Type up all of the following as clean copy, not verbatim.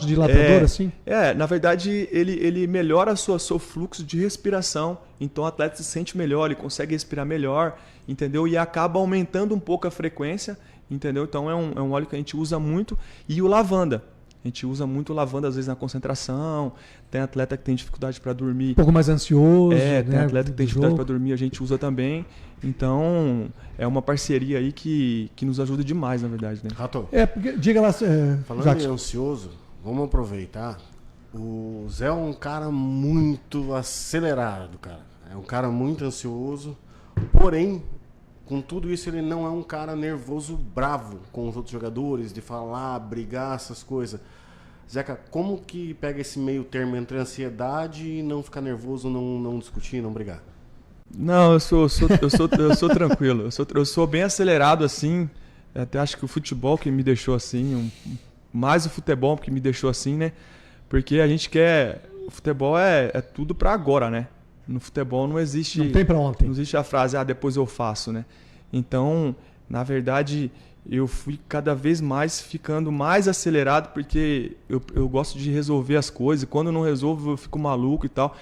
dilatador, assim? Na verdade, ele melhora seu fluxo de respiração, então o atleta se sente melhor, ele consegue respirar melhor, entendeu? E acaba aumentando um pouco a frequência, entendeu? Então é um óleo que a gente usa muito. E o lavanda. A gente usa muito lavanda, às vezes, na concentração. Tem atleta que tem dificuldade para dormir. Um pouco mais ansioso. Tem atleta que tem dificuldade para dormir, a gente usa também. Então, é uma parceria aí que nos ajuda demais, na verdade, né? Rato, diga lá, falando Jackson. em ansioso, vamos aproveitar. O Zé é um cara muito acelerado, cara. É um cara muito ansioso. Porém, com tudo isso, ele não é um cara nervoso, bravo com os outros jogadores, de falar, brigar, essas coisas. Zeca, como que pega esse meio termo entre ansiedade e não ficar nervoso, não discutir, não brigar? Não, eu sou tranquilo. Eu sou bem acelerado, assim. Até acho que o futebol que me deixou assim, mais o futebol que me deixou assim, né? Porque a gente quer... O futebol é tudo pra agora, né? No futebol não existe... Não tem pra ontem. Não existe a frase, depois eu faço, né? Então, na verdade, eu fui cada vez mais ficando mais acelerado, porque eu gosto de resolver as coisas. E quando eu não resolvo, eu fico maluco e tal.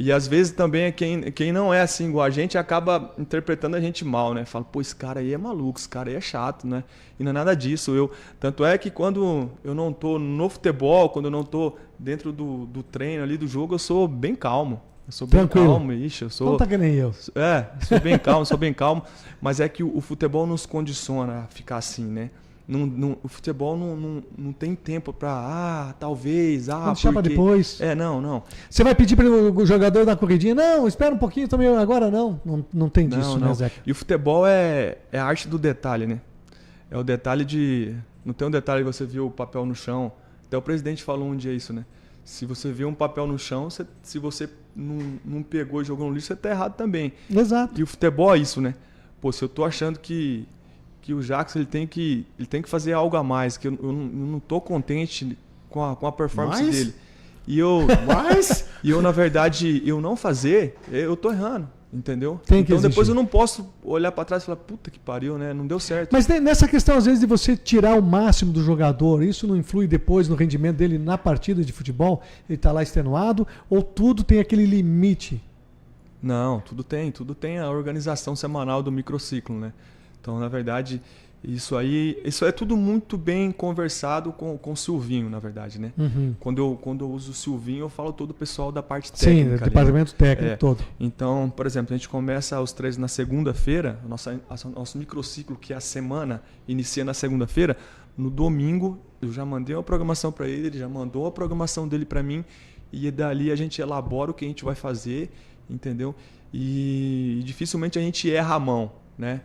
E às vezes também quem não é assim igual a gente acaba interpretando a gente mal, né? Fala, pô, esse cara aí é maluco, esse cara aí é chato, né? E não é nada disso. Tanto é que quando eu não tô no futebol, quando eu não tô dentro do treino ali, do jogo, eu sou bem calmo. Eu sou bem calmo, eu sou... Não tá que nem eu. Sou bem calmo, mas é que o futebol nos condiciona a ficar assim, né? O futebol não tem tempo pra, talvez, chama depois. Não. Você vai pedir para o jogador dar corridinha? Não, espera um pouquinho também, agora não tem disso, né, Zeca? E o futebol é a arte do detalhe, né? É o detalhe de... Não tem um detalhe que você viu o papel no chão. Até o presidente falou um dia isso, né? Se você vê um papel no chão, se você não pegou e jogou no lixo, você tá errado também. Exato. E o futebol é isso, né? Pô, se eu tô achando que o Jackson ele tem que fazer algo a mais, que eu não tô contente com a performance dele. E eu, na verdade, eu não fazer, eu tô errando. Entendeu? Então depois eu não posso olhar para trás e falar, puta que pariu, né? Não deu certo. Mas nessa questão, às vezes, de você tirar o máximo do jogador, isso não influi depois no rendimento dele na partida de futebol? Ele está lá extenuado? Ou tudo tem aquele limite? Não, tudo tem a organização semanal do microciclo, né? Então, na verdade, isso é tudo muito bem conversado com o Silvinho, na verdade, né? Uhum. Quando eu uso o Silvinho, eu falo todo o pessoal da parte técnica. Sim, departamento técnico todo. Então, por exemplo, a gente começa os treinos na segunda-feira, nosso microciclo, que é a semana, inicia na segunda-feira. No domingo, eu já mandei uma programação para ele já mandou a programação dele para mim, e dali a gente elabora o que a gente vai fazer, entendeu? E dificilmente a gente erra a mão, né?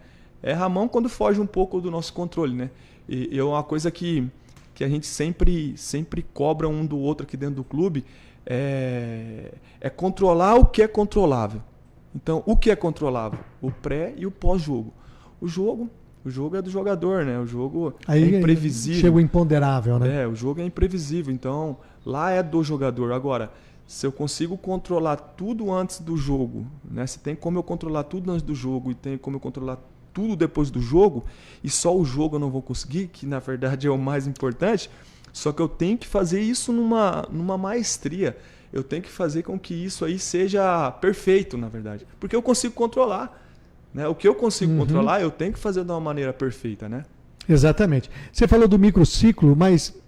Erra a mão quando foge um pouco do nosso controle, né? E é uma coisa que a gente sempre cobra um do outro aqui dentro do clube, é controlar o que é controlável. Então, o que é controlável? O pré e o pós-jogo. O jogo é do jogador, né? O jogo é imprevisível. Chega o imponderável, né? O jogo é imprevisível. Então, lá é do jogador. Agora, se eu consigo controlar tudo antes do jogo, né? Se tem como eu controlar tudo antes do jogo e tem como eu controlar tudo depois do jogo, e só o jogo eu não vou conseguir, que na verdade é o mais importante, só que eu tenho que fazer isso numa maestria. Eu tenho que fazer com que isso aí seja perfeito, na verdade. Porque eu consigo controlar, né? O que eu consigo controlar, eu tenho que fazer de uma maneira perfeita, né? Exatamente. Você falou do microciclo, mas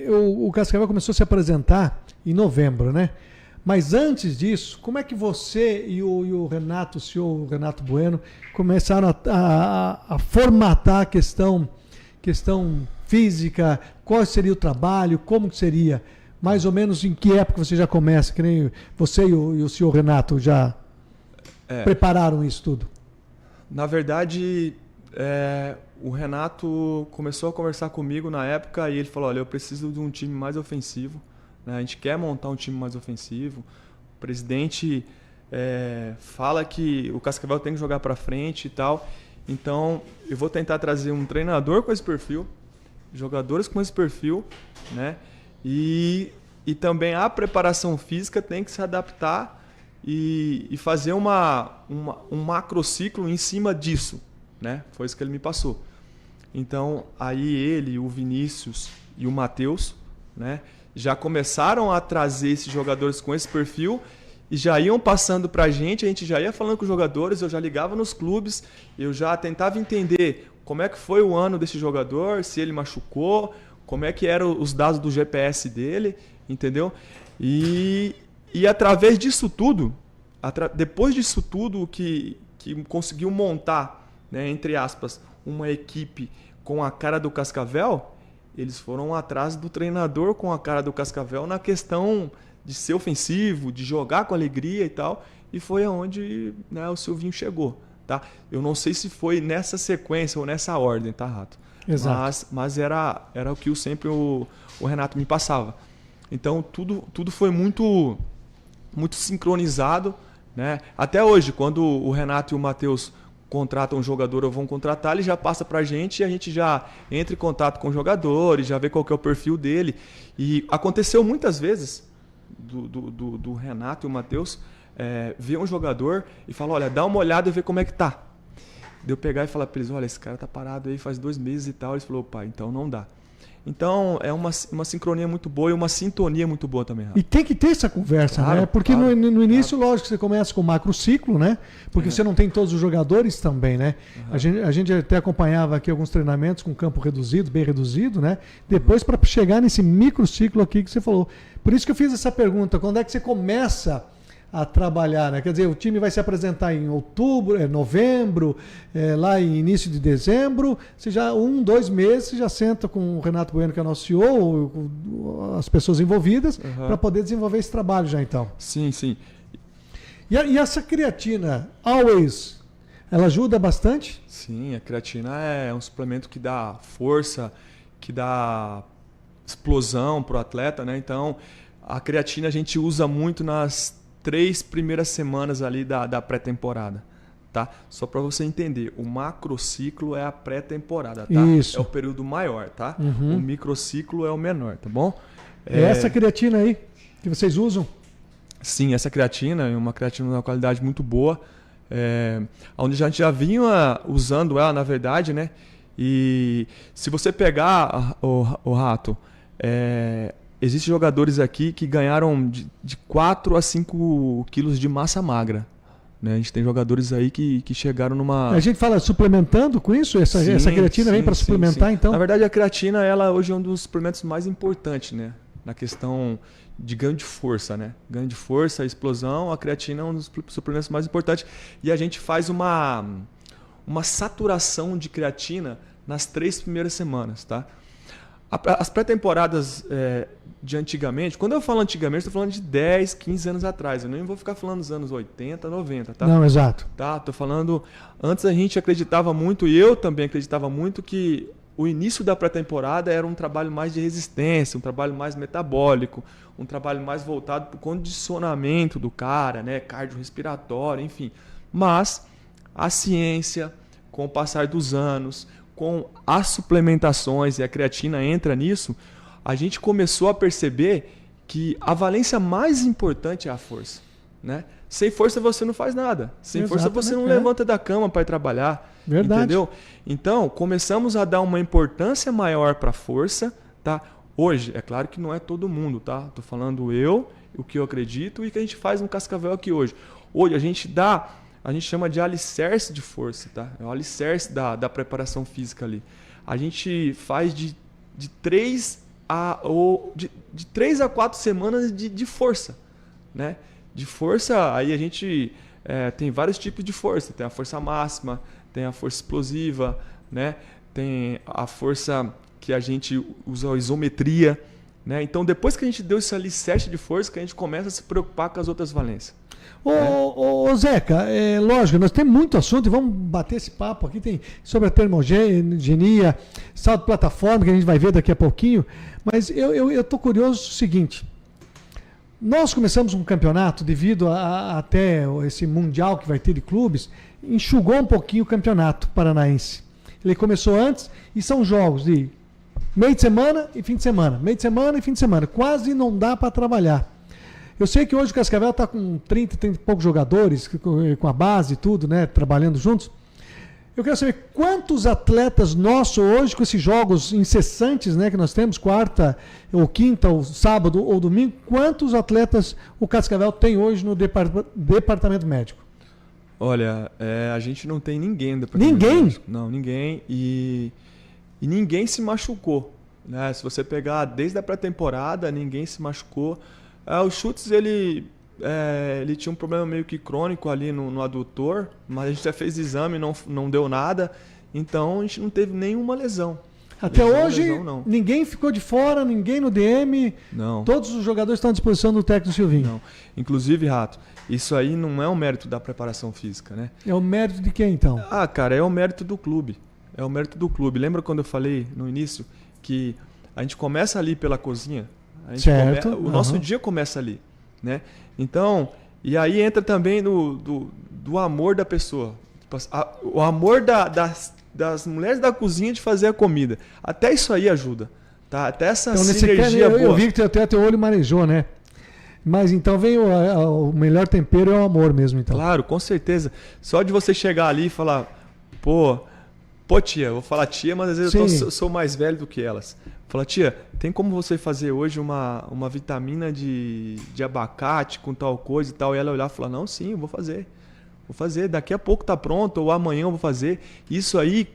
o Cascavel começou a se apresentar em novembro, né? Mas antes disso, como é que você e o Renato, o senhor Renato Bueno, começaram a formatar a questão física? Qual seria o trabalho? Como que seria? Mais ou menos em que época você já começa? Que nem você e o senhor Renato já prepararam isso tudo? Na verdade, o Renato começou a conversar comigo na época e ele falou, olha, eu preciso de um time mais ofensivo. A gente quer montar um time mais ofensivo. O presidente fala que o Cascavel tem que jogar para frente e tal. Então, eu vou tentar trazer um treinador com esse perfil, jogadores com esse perfil, né? E também a preparação física tem que se adaptar e fazer um macrociclo em cima disso, né? Foi isso que ele me passou. Então, aí ele, o Vinícius e o Matheus, né? já começaram a trazer esses jogadores com esse perfil e já iam passando para a gente já ia falando com os jogadores, eu já ligava nos clubes, eu já tentava entender como é que foi o ano desse jogador, se ele machucou, como é que eram os dados do GPS dele, entendeu? E através disso tudo, depois disso tudo que conseguiu montar, né, entre aspas, uma equipe com a cara do Cascavel, eles foram atrás do treinador com a cara do Cascavel na questão de ser ofensivo, de jogar com alegria e tal, e foi aonde, né, o Silvinho chegou, tá? Eu não sei se foi nessa sequência ou nessa ordem, tá, Rato? Exato. Mas era o que sempre o Renato me passava. Então tudo foi muito sincronizado, né? Até hoje, quando o Renato e o Matheus contratam um jogador ou vão contratar, ele já passa pra gente e a gente já entra em contato com o jogador e já vê qual que é o perfil dele. E aconteceu muitas vezes do Renato e o Matheus ver um jogador e falar, olha, dá uma olhada e vê como é que tá. De eu pegar e falar pra eles, olha, esse cara tá parado aí faz 2 meses e tal. Eles falaram, opa, então não dá. Então é uma sincronia muito boa e uma sintonia muito boa também, Rafa. E tem que ter essa conversa, Claro, né? Porque claro, no início, lógico, você começa com o macro ciclo, né? Porque você não tem todos os jogadores também, né? A gente até acompanhava aqui alguns treinamentos com campo reduzido, bem reduzido, né? Depois para chegar nesse micro ciclo aqui que você falou. Por isso que eu fiz essa pergunta, quando é que você começa a trabalhar, né? Quer dizer, o time vai se apresentar em outubro, novembro, lá em início de dezembro, você já 2 meses, você já senta com o Renato Bueno, que é nosso CEO, com as pessoas envolvidas, para poder desenvolver esse trabalho já então. Sim, sim. E essa creatina, Always, ela ajuda bastante? Sim, a creatina é um suplemento que dá força, que dá explosão para o atleta, né? Então, a creatina a gente usa muito nas 3 primeiras semanas ali da pré-temporada, tá? Só para você entender, o macrociclo é a pré-temporada, tá? Isso. É o período maior, tá? O microciclo é o menor, tá bom? É essa creatina aí que vocês usam? Sim, essa creatina é uma creatina de uma qualidade muito boa, onde a gente já vinha usando ela, na verdade, né? E se você pegar o Rato, existem jogadores aqui que ganharam de 4 a 5 quilos de massa magra. Né? A gente tem jogadores aí que chegaram numa... A gente fala suplementando com isso? Essa creatina vem para suplementar, então? Na verdade, a creatina ela hoje é um dos suplementos mais importantes, né? Na questão de ganho de força. Né? Ganho de força, explosão, a creatina é um dos suplementos mais importantes. E a gente faz uma saturação de creatina nas 3 primeiras semanas, tá? As pré-temporadas de antigamente, quando eu falo antigamente, estou falando de 10, 15 anos atrás. Eu nem vou ficar falando dos anos 80, 90, tá? Não, exato. Tá, tô falando... Antes a gente acreditava muito, e eu também acreditava muito, que o início da pré-temporada era um trabalho mais de resistência, um trabalho mais metabólico, um trabalho mais voltado para o condicionamento do cara, né? Cardiorrespiratório, enfim. Mas a ciência, com o passar dos anos, com as suplementações, e a creatina entra nisso, a gente começou a perceber que a valência mais importante é a força. Né? Sem força você não faz nada. Sem força você não levanta da cama para ir trabalhar. Verdade. Entendeu? Então, começamos a dar uma importância maior para a força. Tá? Hoje, é claro que não é todo mundo. Tá? Tô falando eu, o que eu acredito e o que a gente faz no Cascavel aqui hoje. Hoje a gente chama de alicerce de força, tá? É o alicerce da preparação física ali. A gente faz de 3 a 4 semanas de força, né? De força, aí a gente tem vários tipos de força. Tem a força máxima, tem a força explosiva, né? Tem a força que a gente usa a isometria, né? Então, depois que a gente deu esse alicerce de força, que a gente começa a se preocupar com as outras valências. Ô Zeca, lógico, nós temos muito assunto e vamos bater esse papo aqui, tem sobre a termogenia, salto plataforma, que a gente vai ver daqui a pouquinho, mas eu estou curioso o seguinte, nós começamos um campeonato devido até esse mundial que vai ter de clubes, enxugou um pouquinho o campeonato paranaense. Ele começou antes e são jogos de meio de semana e fim de semana, meio de semana e fim de semana, quase não dá para trabalhar. Eu sei que hoje o Cascavel está com 30 e poucos jogadores, com a base e tudo, né, trabalhando juntos. Eu quero saber quantos atletas nossos hoje, com esses jogos incessantes, né, que nós temos, quarta, ou quinta, ou sábado, ou domingo, quantos atletas o Cascavel tem hoje no departamento médico? Olha, a gente não tem ninguém no departamento Ninguém? médico. Não, ninguém. E ninguém se machucou. Né? Se você pegar desde a pré-temporada, ninguém se machucou. O Schutz, ele tinha um problema meio que crônico ali no adutor, mas a gente já fez exame, não deu nada, então a gente não teve nenhuma lesão. Até Lesão, hoje, lesão, não. ninguém ficou de fora, ninguém no DM, Não. todos os jogadores estão à disposição do técnico Silvinho. Não. Inclusive, Rato, isso aí não é um mérito da preparação física, né? É o mérito de quem, então? Cara, é o mérito do clube. É o mérito do clube. Lembra quando eu falei no início que a gente começa ali pela cozinha? Certo. O nosso dia começa ali, né? Então, e aí entra também do amor da pessoa. O amor das mulheres da cozinha de fazer a comida. Até isso aí ajuda, tá? Até essa Então, sinergia boa. eu vi que até teu olho marejou, né? Mas então vem o melhor tempero é o amor mesmo, então. Claro, com certeza. Só de você chegar ali e falar, pô tia, eu vou falar tia, mas às vezes eu sou mais velho do que elas. Falar, tia, tem como você fazer hoje uma vitamina de abacate com tal coisa e tal? E ela olhar e falar, não, sim, eu vou fazer. Vou fazer, daqui a pouco tá pronto, ou amanhã eu vou fazer. Isso aí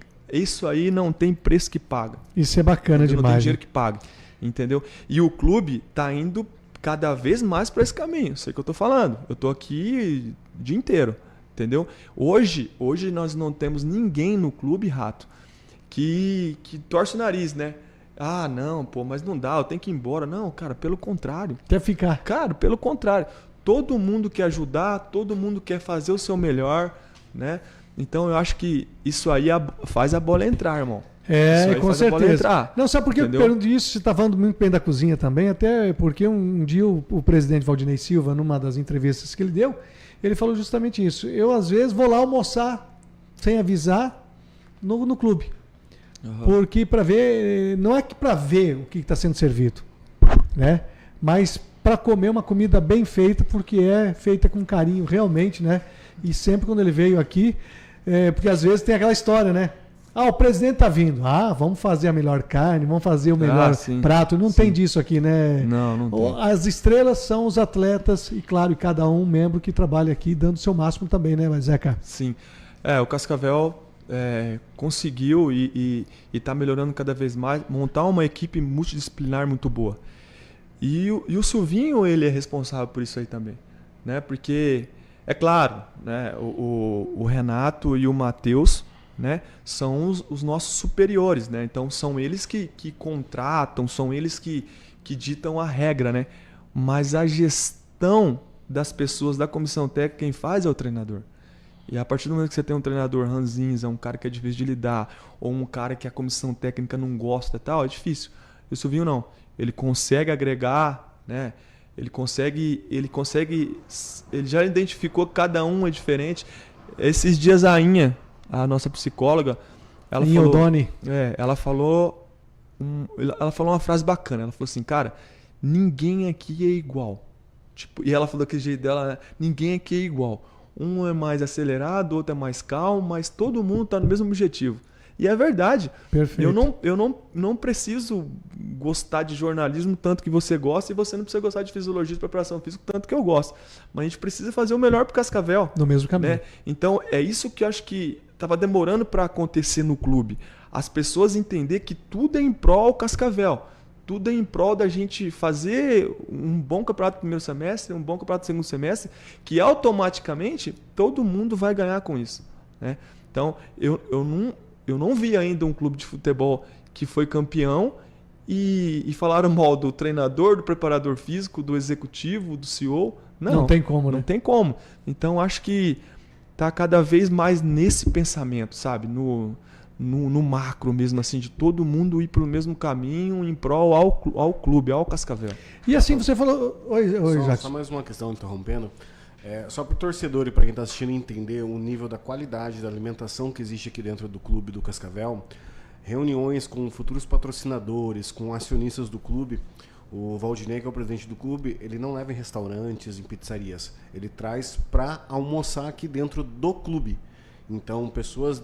não tem preço que paga. Isso é bacana demais. Não tem dinheiro que pague, entendeu? E o clube tá indo cada vez mais para esse caminho. Sei o que eu tô falando. Eu tô aqui o dia inteiro, entendeu? Hoje nós não temos ninguém no clube, Rato, que torce o nariz, né? Ah, não, pô, mas não dá, eu tenho que ir embora. Não, cara, pelo contrário. Quer ficar? Cara, pelo contrário. Todo mundo quer ajudar, todo mundo quer fazer o seu melhor, né? Então eu acho que isso aí faz a bola entrar, irmão. Com certeza. Não, sabe por que eu pergunto isso? Você está falando muito bem da cozinha também, até porque um dia o presidente Valdinei Silva, numa das entrevistas que ele deu, ele falou justamente isso. Eu, às vezes, vou lá almoçar sem avisar no clube. Uhum. Porque para ver, não é que para ver o que está sendo servido, né? Mas para comer uma comida bem feita, porque é feita com carinho realmente, né? E sempre quando ele veio aqui, porque às vezes tem aquela história, né? O presidente tá vindo. Vamos fazer a melhor carne, vamos fazer o melhor prato. Não tem disso aqui, né? Não tem. As estrelas são os atletas e, claro, e cada um membro que trabalha aqui dando o seu máximo também, né, Zeca? Sim. O Cascavel conseguiu e está melhorando cada vez mais, montar uma equipe multidisciplinar muito boa. E o Silvinho, ele é responsável por isso aí também, né? Porque, é claro, né, o Renato e o Matheus, né, são os nossos superiores, né? Então são eles que contratam, são eles que ditam a regra, né? Mas a gestão das pessoas da comissão técnica, quem faz é o treinador. E a partir do momento que você tem um treinador ranzinza, um cara que é difícil de lidar, ou um cara que a comissão técnica não gosta e tal, é difícil. E o Silvinho não. Ele consegue agregar, né? Ele já identificou que cada um é diferente. Esses dias a Inha, a nossa psicóloga, ela falou uma frase bacana. Ela falou assim, cara, ninguém aqui é igual. Tipo, e ela falou daquele jeito dela, né? Ninguém aqui é igual. Um é mais acelerado, outro é mais calmo, mas todo mundo está no mesmo objetivo. E é verdade. Perfeito. Eu não preciso gostar de jornalismo tanto que você gosta, e você não precisa gostar de fisiologia e preparação física tanto que eu gosto. Mas a gente precisa fazer o melhor para o Cascavel. No mesmo caminho. Né? Então, é isso que eu acho que estava demorando para acontecer no clube. As pessoas entender que tudo é em prol do Cascavel. Tudo é em prol da gente fazer um bom campeonato do primeiro semestre, um bom campeonato do segundo semestre, que automaticamente todo mundo vai ganhar com isso. Né? Então, eu não vi ainda um clube de futebol que foi campeão e falaram mal do treinador, do preparador físico, do executivo, do CEO. Não tem como, né? Não tem como. Então, acho que tá cada vez mais nesse pensamento, sabe? No macro mesmo, assim, de todo mundo ir pelo mesmo caminho em prol ao clube, ao Cascavel. E assim você falou... Oi, só mais uma questão, interrompendo. Só para o torcedor e para quem está assistindo entender o nível da qualidade da alimentação que existe aqui dentro do clube do Cascavel, reuniões com futuros patrocinadores, com acionistas do clube. O Valdinei, que é o presidente do clube, ele não leva em restaurantes, em pizzarias. Ele traz para almoçar aqui dentro do clube. Então, pessoas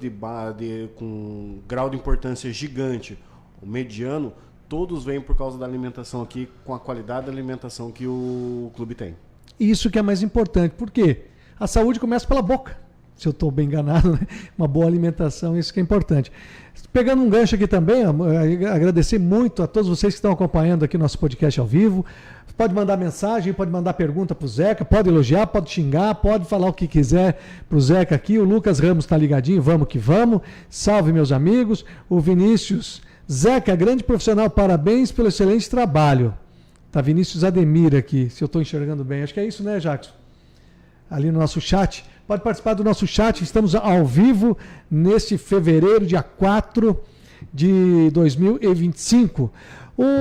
com grau de importância gigante, o mediano, todos vêm por causa da alimentação aqui, com a qualidade da alimentação que o clube tem. Isso que é mais importante, porque a saúde começa pela boca. Se eu estou bem enganado, né? Uma boa alimentação, isso que é importante. Pegando um gancho aqui também, agradecer muito a todos vocês que estão acompanhando aqui nosso podcast ao vivo. Pode mandar mensagem, pode mandar pergunta para o Zeca, pode elogiar, pode xingar, pode falar o que quiser para o Zeca aqui. O Lucas Ramos está ligadinho, vamos que vamos. Salve, meus amigos. O Vinícius, Zeca, grande profissional, parabéns pelo excelente trabalho. Tá Vinícius Ademir aqui, se eu estou enxergando bem. Acho que é isso, né, Jackson? Ali no nosso chat. Pode participar do nosso chat, estamos ao vivo neste fevereiro, dia 4 de 2025.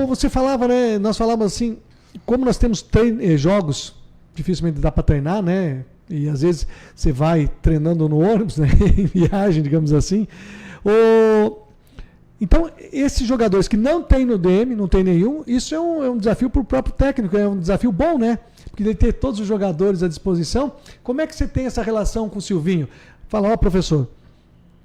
Você falava, né? Nós falávamos assim, como nós temos jogos, dificilmente dá para treinar, né? E às vezes você vai treinando no ônibus, né? Em viagem, digamos assim. Então, esses jogadores que não tem no DM, não tem nenhum, isso é um desafio para o próprio técnico, é um desafio bom, né? Porque ele ter todos os jogadores à disposição. Como é que você tem essa relação com o Silvinho? Fala, professor,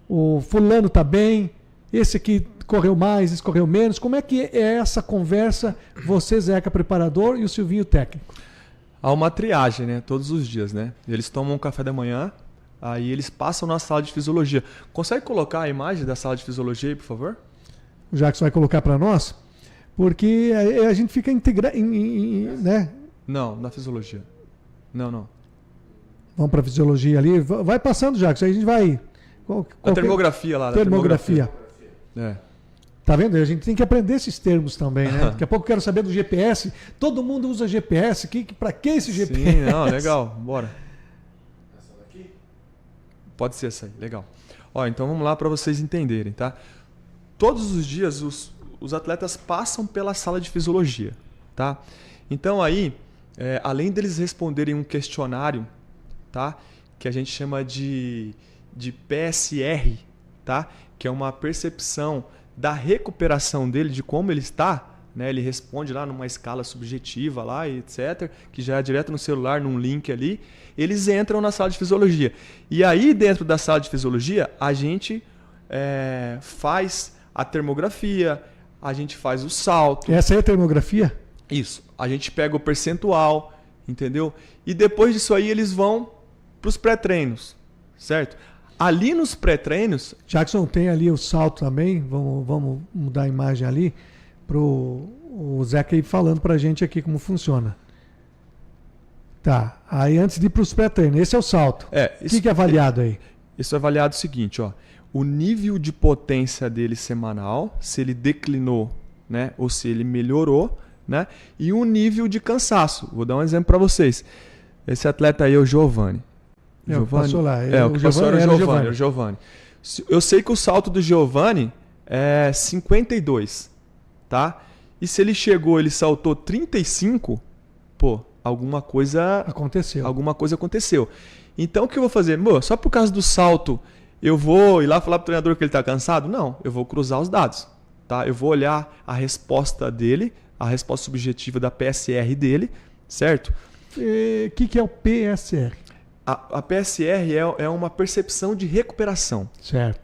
o fulano está bem, esse aqui correu mais, esse correu menos. Como é que é essa conversa, você, Zeca, preparador, e o Silvinho, técnico? Há uma triagem, né? Todos os dias, né? Eles tomam um café da manhã, aí eles passam na sala de fisiologia. Consegue colocar a imagem da sala de fisiologia aí, por favor? O Jackson vai colocar para nós, porque a gente fica integrado, né? Não, na fisiologia. Não. Vamos para a fisiologia ali. Vai passando, Jackson, aí a gente vai... A termografia lá. Termografia. É. Tá vendo? A gente tem que aprender esses termos também, né? Daqui a pouco eu quero saber do GPS. Todo mundo usa GPS. Para que esse GPS? Sim, não, legal. Bora. Essa daqui? Pode ser essa aí, legal. Ó, então vamos lá para vocês entenderem, tá? Todos os dias os atletas passam pela sala de fisiologia, tá? Então aí, além deles responderem um questionário, tá? Que a gente chama de PSR, tá? Que é uma percepção da recuperação dele, de como ele está, né? Ele responde lá numa escala subjetiva lá, etc., que já é direto no celular, num link ali. Eles entram na sala de fisiologia. E aí, dentro da sala de fisiologia, a gente faz a termografia, a gente faz o salto. Essa é a termografia? Isso. A gente pega o percentual, entendeu? E depois disso aí, eles vão para os pré-treinos, certo? Ali nos pré-treinos... Jackson, tem ali o salto também. Vamos mudar a imagem ali para o Zeca ir falando para a gente aqui como funciona. Tá. Aí antes de ir para os pré-treinos, esse é o salto. O que é avaliado aí? Isso é avaliado o seguinte, ó. O nível de potência dele semanal, se ele declinou, né, ou se ele melhorou, né, e o nível de cansaço. Vou dar um exemplo para vocês. Esse atleta aí é o Giovanni. Passou lá. O que passou era o Giovanni. Eu sei que o salto do Giovanni é 52, tá? E se ele saltou 35, alguma coisa aconteceu. Então o que eu vou fazer? Só por causa do salto, eu vou ir lá falar pro treinador que ele está cansado? Não, eu vou cruzar os dados, tá? Eu vou olhar a resposta dele, a resposta subjetiva da PSR dele, certo? O que é o PSR? A PSR é uma percepção de recuperação.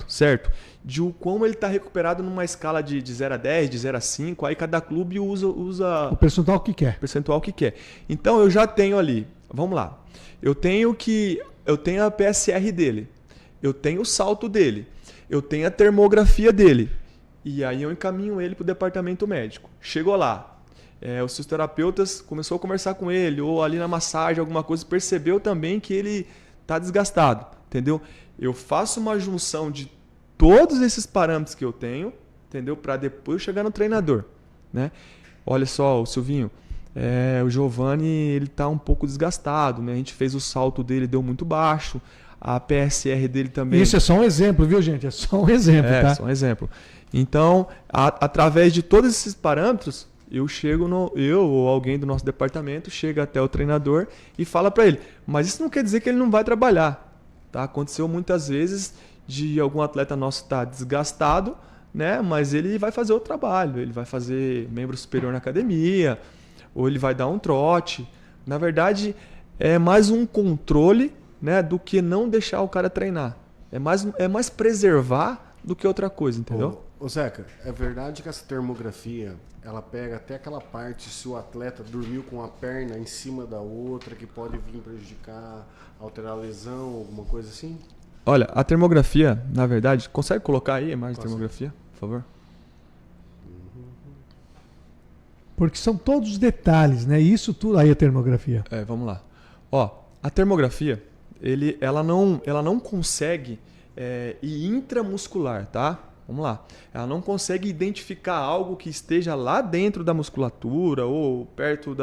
Certo? De como ele está recuperado numa escala de 0 a 10, de 0 a 5, aí cada clube usa o percentual que quer. Então eu já tenho ali, vamos lá, eu tenho a PSR dele, eu tenho o salto dele, eu tenho a termografia dele, e aí eu encaminho ele para o departamento médico. Chegou lá, os fisioterapeutas começou a conversar com ele, ou ali na massagem, alguma coisa, percebeu também que ele está desgastado, entendeu? Eu faço uma junção de todos esses parâmetros que eu tenho, entendeu? Para depois chegar no treinador, né? Olha só, o Silvinho, o Giovanni, ele está um pouco desgastado, né? A gente fez o salto dele, deu muito baixo, a PSR dele também... Isso é só um exemplo, viu, gente? É só um exemplo, tá? É só um exemplo. Então, através de todos esses parâmetros, eu ou alguém do nosso departamento chega até o treinador e fala para ele. Mas isso não quer dizer que ele não vai trabalhar, tá? Aconteceu muitas vezes de algum atleta nosso estar desgastado, né? Mas ele vai fazer o trabalho, ele vai fazer membro superior na academia, ou ele vai dar um trote. Na verdade, é mais um controle, né, do que não deixar o cara treinar. É mais preservar do que outra coisa, entendeu? Ô Zeca, é verdade que essa termografia, ela pega até aquela parte se o atleta dormiu com a perna em cima da outra, que pode vir prejudicar, alterar a lesão, alguma coisa assim? Olha, a termografia, na verdade, consegue colocar aí a imagem de termografia, por favor? Porque são todos os detalhes, né? Isso tudo aí é termografia. Vamos lá. Ó, a termografia, ela não consegue ir intramuscular, tá? Vamos lá. Ela não consegue identificar algo que esteja lá dentro da musculatura ou perto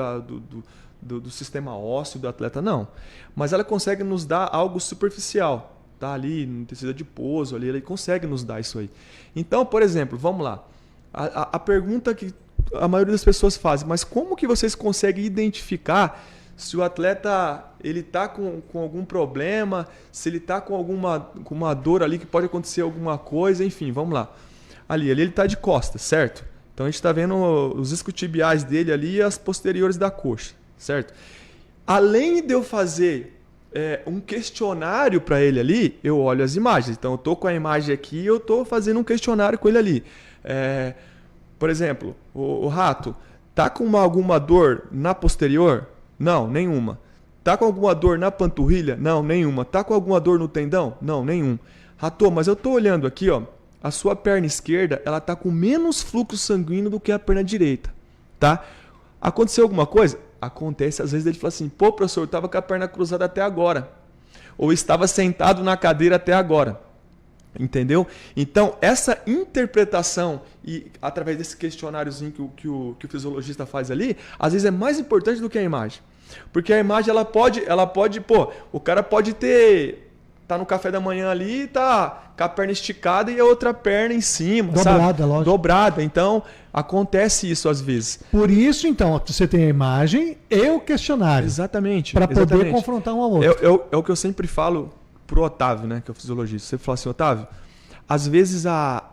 do sistema ósseo do atleta, não. Mas ela consegue nos dar algo superficial, tá? Ali no tecido adiposo, ali, ele consegue nos dar isso aí. Então, por exemplo, vamos lá. A pergunta que a maioria das pessoas faz, mas como que vocês conseguem identificar se o atleta ele está com algum problema, se ele está com uma dor ali que pode acontecer alguma coisa, enfim, vamos lá. Ali ele está de costas, certo? Então a gente está vendo os isquiotibiais dele ali e as posteriores da coxa, certo? Além de eu fazer um questionário para ele ali, eu olho as imagens. Então eu estou com a imagem aqui e eu estou fazendo um questionário com ele ali. Por exemplo, o rato tá com alguma dor na posterior? Não, nenhuma. Tá com alguma dor na panturrilha? Não, nenhuma. Tá com alguma dor no tendão? Não, nenhum. Rato, mas eu tô olhando aqui, ó. A sua perna esquerda, ela tá com menos fluxo sanguíneo do que a perna direita, tá? Aconteceu alguma coisa? Acontece, às vezes ele fala assim: pô, professor, eu tava com a perna cruzada até agora. Ou estava sentado na cadeira até agora. Entendeu? Então, essa interpretação e através desse questionáriozinho que o fisiologista faz ali, às vezes é mais importante do que a imagem. Porque a imagem, ela pode, pô, o cara pode tá no café da manhã ali, tá com a perna esticada e a outra perna em cima, dobrada, sabe? lógico. Dobrada. Então, acontece isso às vezes. Por isso, então, você tem a imagem e o questionário. Exatamente. Para poder confrontar um ao outro. É o que eu sempre falo pro Otávio, né, que é o fisiologista. Você fala assim: Otávio, às vezes a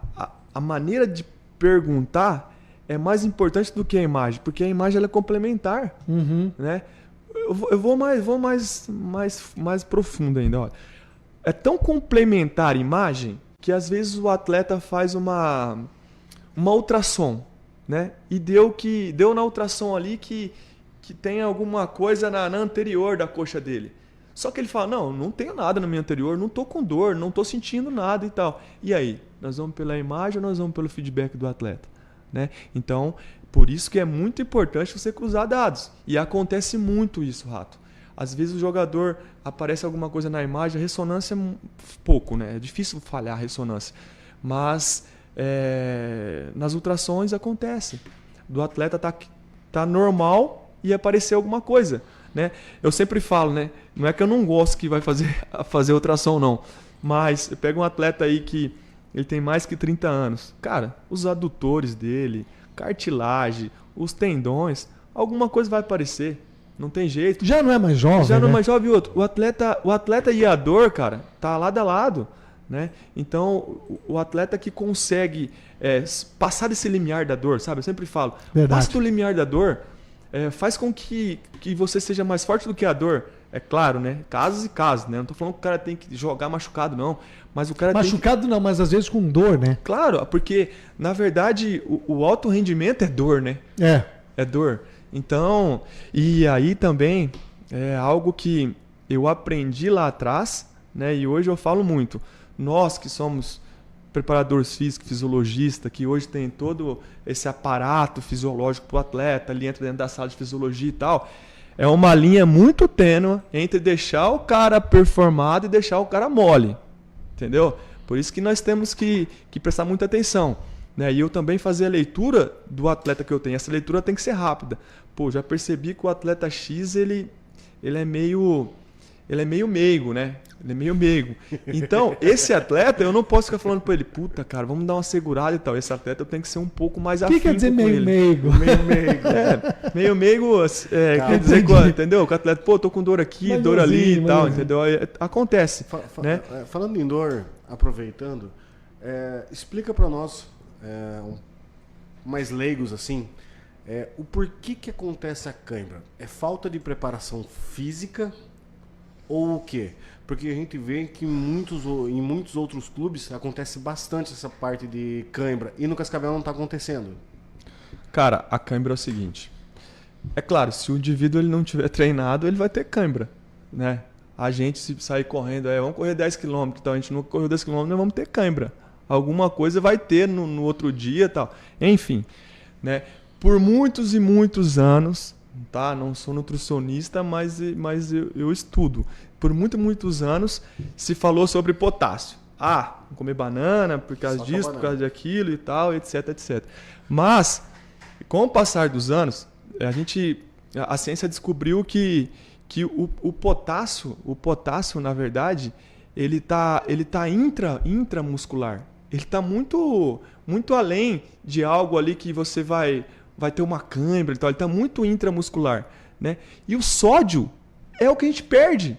maneira de perguntar é mais importante do que a imagem, porque a imagem ela é complementar, né? Eu vou mais profundo ainda. Olha. É tão complementar a imagem que às vezes o atleta faz uma ultrassom, né? E deu na ultrassom ali que tem alguma coisa na anterior da coxa dele. Só que ele fala: não tenho nada na minha anterior, não estou com dor, não estou sentindo nada e tal. E aí? Nós vamos pela imagem ou nós vamos pelo feedback do atleta? Né? Então, por isso que é muito importante você cruzar dados. E acontece muito isso, Rato. Às vezes o jogador aparece alguma coisa na imagem, a ressonância é pouco, né? É difícil falhar a ressonância. Mas nas ultrassons acontece. Do atleta tá normal e aparecer alguma coisa. Né? Eu sempre falo, né? Não é que eu não gosto que vai fazer ultrassom, não. Mas eu pego um atleta aí que ele tem mais que 30 anos. Cara, os adutores dele, cartilagem, os tendões, alguma coisa vai aparecer. Não tem jeito. Já não é mais jovem, Já não é né? mais jovem. Outro. O atleta e a dor, cara, tá lado a lado. Né? Então, o atleta que consegue passar desse limiar da dor, sabe? Eu sempre falo, passa do limiar da dor, faz com que você seja mais forte do que a dor. É claro, né? Casos e casos, né? Não tô falando que o cara tem que jogar machucado, não. Mas o cara machucado não, mas às vezes com dor, né? Claro, porque, na verdade, o alto rendimento é dor, né? É dor. Então, e aí também é algo que eu aprendi lá atrás, né? E hoje eu falo muito. Nós que somos preparadores físicos, fisiologistas, que hoje tem todo esse aparato fisiológico para o atleta, ali entra dentro da sala de fisiologia e tal, é uma linha muito tênue entre deixar o cara performado e deixar o cara mole, entendeu? Por isso que nós temos que prestar muita atenção, né? E eu também fazer a leitura do atleta que eu tenho. Essa leitura tem que ser rápida. Pô, já percebi que o atleta X, ele é meio meigo, né? Ele é meio meigo. Então, esse atleta, eu não posso ficar falando pra ele: puta, cara, vamos dar uma segurada e tal. Esse atleta eu tenho que ser um pouco mais afinco com ele. O que quer dizer meio meigo? Meio meigo. Quer dizer, entendeu? Que o atleta, pô, tô com dor aqui, dor ali e tal, entendeu? Acontece. Né? Falando em dor, aproveitando, explica pra nós, mais leigos assim, o porquê que acontece a cãibra. É falta de preparação física Ou o quê? Porque a gente vê que em muitos outros clubes acontece bastante essa parte de cãibra. E no Cascavel não está acontecendo. Cara, a cãibra é o seguinte. É claro, se o indivíduo ele não tiver treinado, ele vai ter cãibra, né? A gente se sair correndo, vamos correr 10 km, então a gente não correu 10 km, nós vamos ter cãibra. Alguma coisa vai ter no outro dia e tal. Enfim, né? Por muitos e muitos anos, tá? Não sou nutricionista, mas eu estudo. Por muitos anos se falou sobre potássio. Não comer banana por causa disso, por causa daquilo e tal, etc, etc. Mas, com o passar dos anos, a ciência descobriu que o potássio, na verdade, ele tá intramuscular. Ele está muito além de algo ali que você vai ter uma cãibra e tal. Ele está muito intramuscular, né? E o sódio é o que a gente perde.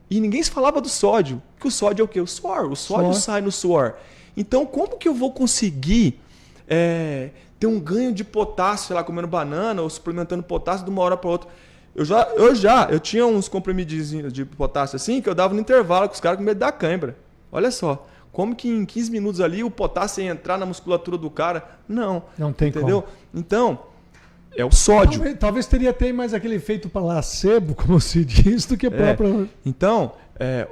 E ninguém se falava do sódio. Porque o sódio é o quê? O suor. O sódio sai no suor. Então, como que eu vou conseguir ter um ganho de potássio, sei lá, comendo banana ou suplementando potássio de uma hora para outra? Eu tinha uns comprimidinhos de potássio assim que eu dava no intervalo com os caras com medo da cãibra. Olha só. Como que em 15 minutos ali o potássio ia entrar na musculatura do cara? Não. Não tem entendeu? como. Então, é o sódio. Talvez teria até mais aquele efeito placebo, como se diz, do que próprio. Então,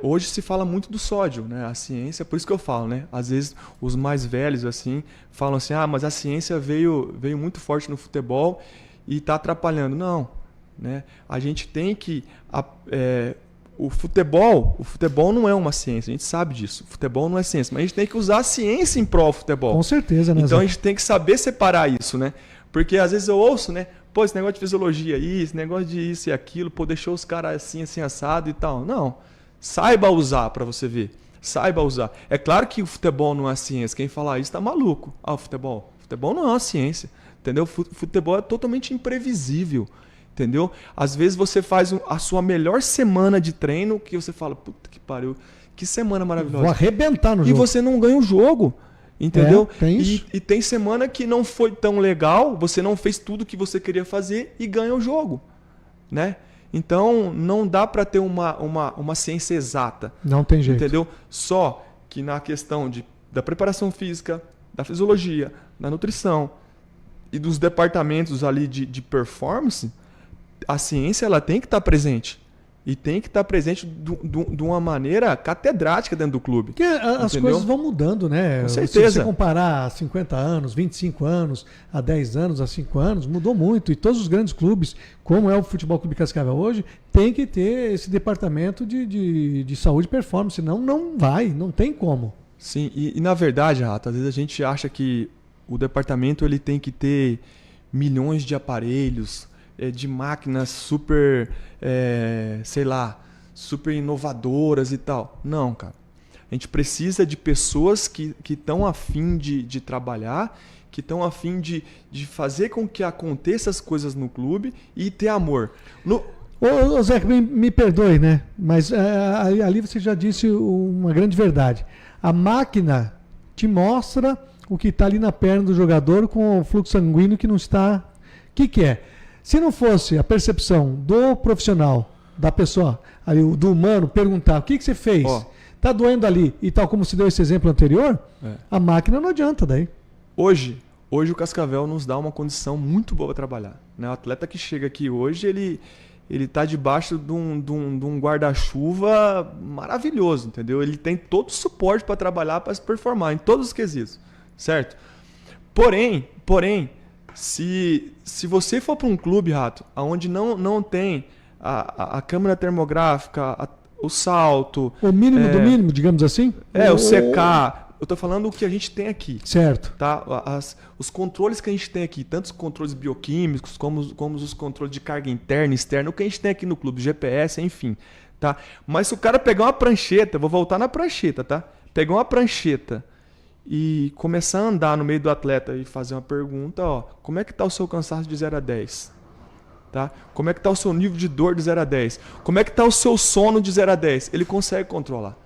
hoje se fala muito do sódio, né? A ciência, por isso que eu falo, né? Às vezes os mais velhos assim falam assim: mas a ciência veio muito forte no futebol e está atrapalhando. Não, né? A gente tem que o futebol não é uma ciência, a gente sabe disso. O futebol não é ciência, mas a gente tem que usar a ciência em prol do futebol. Com certeza, né? Então a gente tem que saber separar isso, né? Porque às vezes eu ouço, né? Pô, esse negócio de fisiologia aí, esse negócio de isso e aquilo, pô, deixou os caras assim assado e tal. Não. Saiba usar para você ver. Saiba usar. É claro que o futebol não é ciência. Quem falar isso tá maluco. O futebol. Futebol não é uma ciência. Entendeu? Futebol é totalmente imprevisível. Entendeu? Às vezes você faz a sua melhor semana de treino que você fala, puta que pariu, que semana maravilhosa. Vou arrebentar no jogo. E você não ganha o jogo. Entendeu? Tem isso. E tem semana que não foi tão legal, você não fez tudo que você queria fazer e ganha o jogo, né? Então não dá para ter uma ciência exata. Não tem jeito. Entendeu? Só que na questão da preparação física, da fisiologia, da nutrição e dos departamentos ali de performance, a ciência ela tem que estar presente. E tem que estar presente de uma maneira catedrática dentro do clube. Porque as coisas vão mudando, né? Com certeza. Se você comparar há 50 anos, 25 anos, há 10 anos, há 5 anos, mudou muito. E todos os grandes clubes, como é o Futebol Clube Cascavel hoje, tem que ter esse departamento de saúde e performance. Senão não tem como. Sim, e na verdade, Rato, às vezes a gente acha que o departamento ele tem que ter milhões de aparelhos, de máquinas super, super inovadoras e tal. Não, cara. A gente precisa de pessoas que estão a fim de trabalhar, que estão a fim de fazer com que aconteça as coisas no clube e ter amor. Ô Zé, me perdoe, né? Mas ali você já disse uma grande verdade. A máquina te mostra o que está ali na perna do jogador com o fluxo sanguíneo que não está... O que é? Se não fosse a percepção do profissional, da pessoa, ali, do humano, perguntar o que você fez, tá doendo ali e tal, como se deu esse exemplo anterior, a máquina não adianta daí. Hoje o Cascavel nos dá uma condição muito boa para trabalhar, né? O atleta que chega aqui hoje, ele tá debaixo de um guarda-chuva maravilhoso, entendeu? Ele tem todo o suporte para trabalhar, para se performar em todos os quesitos, certo? Porém, se você for para um clube, Rato, onde não tem a câmera termográfica, o salto... O mínimo do mínimo, digamos assim? O CK... Eu estou falando o que a gente tem aqui. Certo. Tá? Os controles que a gente tem aqui, tanto os controles bioquímicos como os controles de carga interna e externa, o que a gente tem aqui no clube, GPS, enfim. Tá? Mas se o cara pegar uma prancheta, vou voltar na prancheta, tá? Pegar uma prancheta e começar a andar no meio do atleta e fazer uma pergunta, como é que está o seu cansaço de 0 a 10? Tá? Como é que está o seu nível de dor de 0 a 10? Como é que está o seu sono de 0 a 10? Ele consegue controlar.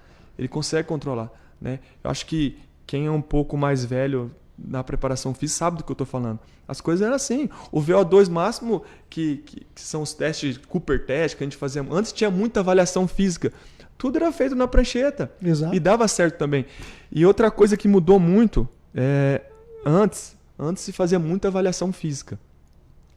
Né? Eu acho que quem é um pouco mais velho na preparação física sabe do que eu estou falando. As coisas eram assim. O VO2 máximo, que são os testes, Cooper test, que a gente fazia. Antes tinha muita avaliação física. Tudo era feito na prancheta. Exato. E dava certo também. E outra coisa que mudou muito, antes se fazia muita avaliação física.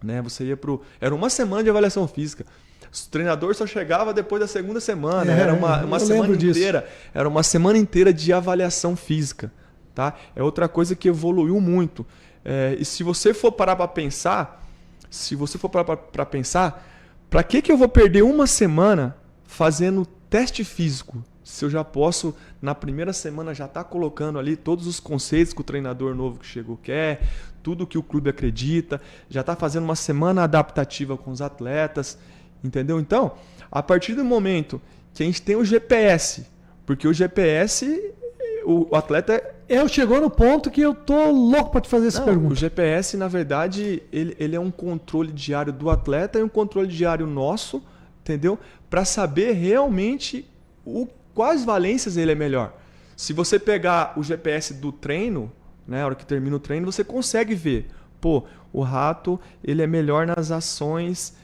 Né? Você ia era uma semana de avaliação física. O treinador só chegava depois da segunda semana. Era uma semana inteira. Era uma semana inteira de avaliação física. Tá? É outra coisa que evoluiu muito. E se você for parar para pensar, para que eu vou perder uma semana fazendo teste físico? Se eu já posso, na primeira semana, já estar colocando ali todos os conceitos que o treinador novo que chegou quer, tudo que o clube acredita, já está fazendo uma semana adaptativa com os atletas, entendeu? Então, a partir do momento que a gente tem o GPS, porque o GPS, o atleta... Chegou no ponto que eu tô louco para te fazer essa pergunta. O GPS, na verdade, ele é um controle diário do atleta e um controle diário nosso, entendeu? Para saber realmente quais valências ele é melhor. Se você pegar o GPS do treino, né, a hora que termina o treino, você consegue ver. Pô, o Rato ele é melhor nas ações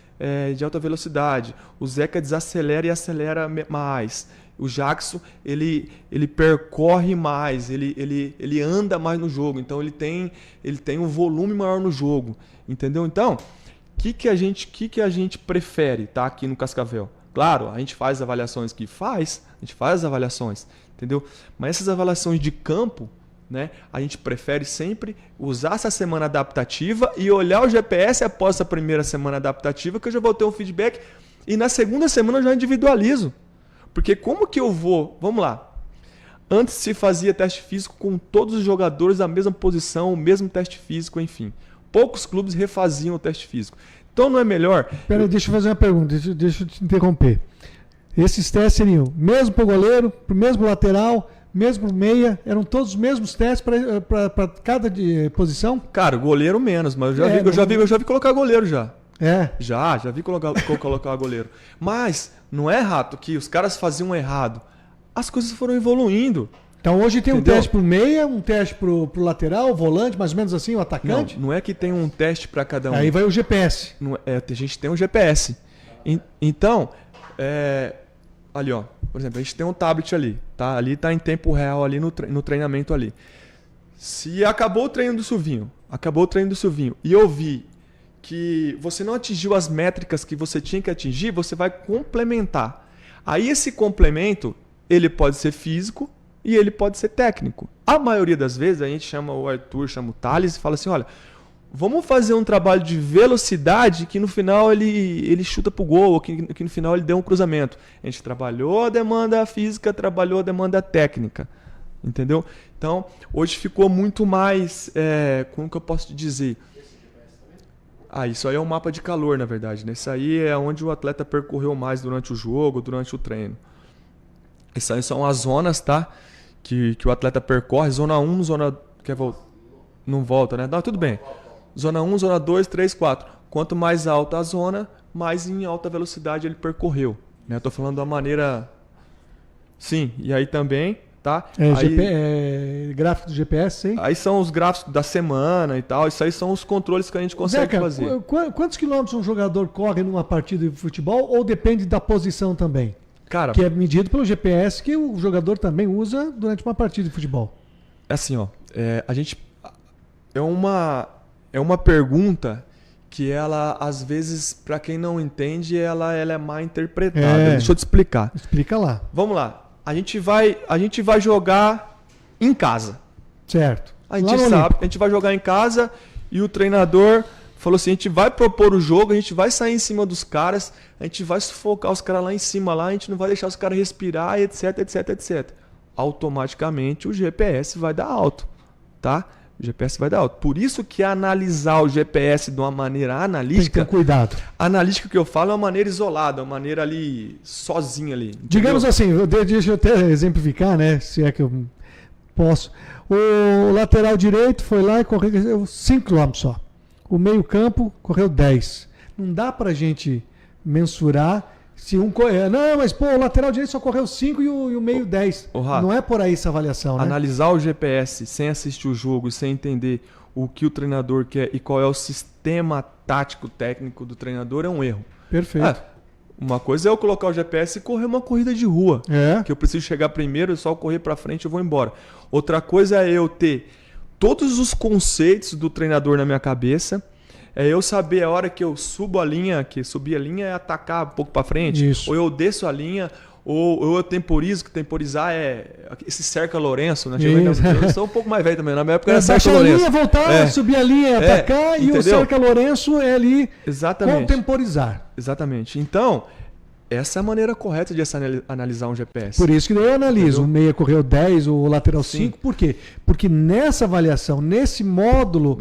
de alta velocidade. O Zeca desacelera e acelera mais. O Jackson ele percorre mais, ele anda mais no jogo. Então ele tem um volume maior no jogo. Entendeu? Então, o que a gente prefere, tá, aqui no Cascavel? Claro, a gente faz avaliações entendeu? Mas essas avaliações de campo, né, a gente prefere sempre usar essa semana adaptativa e olhar o GPS após essa primeira semana adaptativa, que eu já vou ter um feedback, e na segunda semana eu já individualizo. Porque como que eu vou... Vamos lá. Antes se fazia teste físico com todos os jogadores da mesma posição, o mesmo teste físico, enfim. Poucos clubes refaziam o teste físico. Então não é melhor... Pera, deixa eu fazer uma pergunta, deixa eu te interromper. Esses testes seriam mesmo para o goleiro, para o mesmo lateral, mesmo pro meia, eram todos os mesmos testes para cada posição? Cara, goleiro menos, mas eu já vi colocar goleiro já. Já vi colocar goleiro. Mas não é, Rato, que os caras faziam errado. As coisas foram evoluindo. Então hoje tem um teste pro meia, um teste pro lateral, volante, mais ou menos assim, o atacante? Não é que tem um teste para cada um. Aí vai o GPS. A gente tem um GPS. Então, ali, ó, por exemplo, a gente tem um tablet ali, tá? Ali tá em tempo real ali no treinamento ali. Se acabou o treino do Silvinho, e eu vi que você não atingiu as métricas que você tinha que atingir, você vai complementar. Aí esse complemento, ele pode ser físico e ele pode ser técnico. A maioria das vezes a gente chama o Arthur, chama o Thales e fala assim, olha, vamos fazer um trabalho de velocidade que no final ele chuta pro gol, ou que no final ele dê um cruzamento. A gente trabalhou a demanda física, trabalhou a demanda técnica. Entendeu? Então, hoje ficou muito mais... como que eu posso te dizer? Isso aí é um mapa de calor, na verdade. Né? Isso aí é onde o atleta percorreu mais durante o jogo, durante o treino. Isso aí são as zonas, tá? Que o atleta percorre. Zona 1, zona... Não volta, né? Não, tudo bem. Zona 1, zona 2, 3, 4. Quanto mais alta a zona, mais em alta velocidade ele percorreu. Né? Eu tô falando da maneira... Sim, e aí também... Tá? Gráfico do GPS, hein? Aí são os gráficos da semana e tal. Isso aí são os controles que a gente consegue fazer. Quantos quilômetros um jogador corre numa partida de futebol ou depende da posição também? Cara, que é medido pelo GPS que o jogador também usa durante uma partida de futebol. Assim, ó, a gente é uma pergunta que ela, às vezes, para quem não entende, ela é mal interpretada. Deixa eu te explicar. Explica lá. Vamos lá. A gente vai jogar em casa. Certo. A gente sabe, a gente vai jogar em casa e o treinador falou assim, a gente vai propor o jogo, a gente vai sair em cima dos caras, a gente vai sufocar os caras lá em cima, a gente não vai deixar os caras respirar, etc, etc, etc. Automaticamente o GPS vai dar alto, tá? O GPS vai dar alto. Por isso que analisar o GPS de uma maneira analítica... Tem que ter cuidado. Analítica que eu falo é uma maneira isolada, uma maneira ali, sozinha ali. Entendeu? Digamos assim, deixa eu até exemplificar, né? Se é que eu posso. O lateral direito foi lá e correu 5 km só. O meio campo correu 10. Não dá pra gente mensurar Se um não, mas pô, o lateral direito só correu 5 e o meio 10. Não é por aí essa avaliação, né? Analisar o GPS sem assistir o jogo e sem entender o que o treinador quer e qual é o sistema tático técnico do treinador é um erro. Perfeito. Uma coisa é eu colocar o GPS e correr uma corrida de rua, que eu preciso chegar primeiro, só correr para frente e eu vou embora. Outra coisa é eu ter todos os conceitos do treinador na minha cabeça. É eu saber a hora que eu subo a linha, que subir a linha é atacar um pouco para frente. Isso. Ou eu desço a linha, ou eu temporizo, que temporizar é esse cerca Lourenço. Né? Eu sou um pouco mais velho também, na minha época era cerca Lourenço. Baixar a linha, voltar, subir a linha, atacar, e entendeu? o cerca Lourenço é ali contemporizar. Exatamente. Então, essa é a maneira correta de analisar um GPS. Por isso que daí eu analiso. O meia correu 10, o lateral 5. Por quê? Porque nessa avaliação, nesse módulo,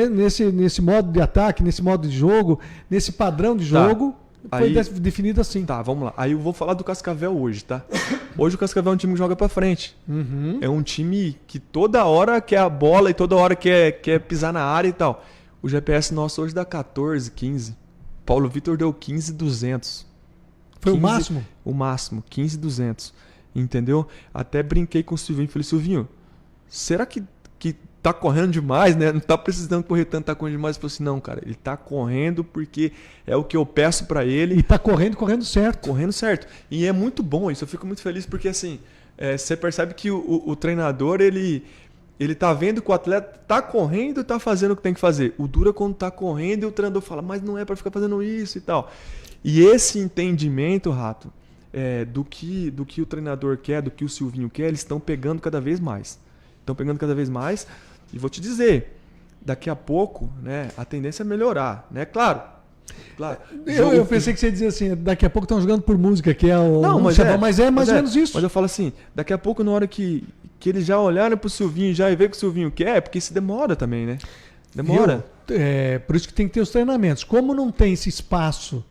nesse modo de ataque, nesse modo de jogo, nesse padrão de jogo, foi definido assim. Tá, vamos lá. Aí eu vou falar do Cascavel hoje, tá? Hoje o Cascavel é um time que joga pra frente. É um time que toda hora quer a bola e toda hora quer pisar na área e tal. O GPS nosso hoje dá 14, 15. Paulo Vitor deu 15,200. Foi 15, o máximo? O máximo, 15,200. Entendeu? Até brinquei com o Silvinho. Falei, Silvinho, será que tá correndo demais, né? Não tá precisando correr tanto, tá correndo demais. Ele falou assim, não, cara, ele tá correndo porque é o que eu peço pra ele. E tá correndo certo. Correndo certo. E é muito bom isso. Eu fico muito feliz porque, assim, você percebe que o treinador, ele tá vendo que o atleta tá correndo e tá fazendo o que tem que fazer. O duro é quando tá correndo e o treinador fala, mas não é pra ficar fazendo isso e tal. E esse entendimento, Rato, do que o treinador quer, do que o Silvinho quer, eles estão pegando cada vez mais. E vou te dizer, daqui a pouco, né, a tendência é melhorar, né? Claro. Eu pensei que você ia dizer assim, daqui a pouco estão jogando por música, que é o... Não, mas é mais ou menos isso. Mas eu falo assim, daqui a pouco, na hora que eles já olharam pro Silvinho já e vê o que o Silvinho quer, porque isso demora também, né? Demora. Por isso que tem que ter os treinamentos. Como não tem esse espaço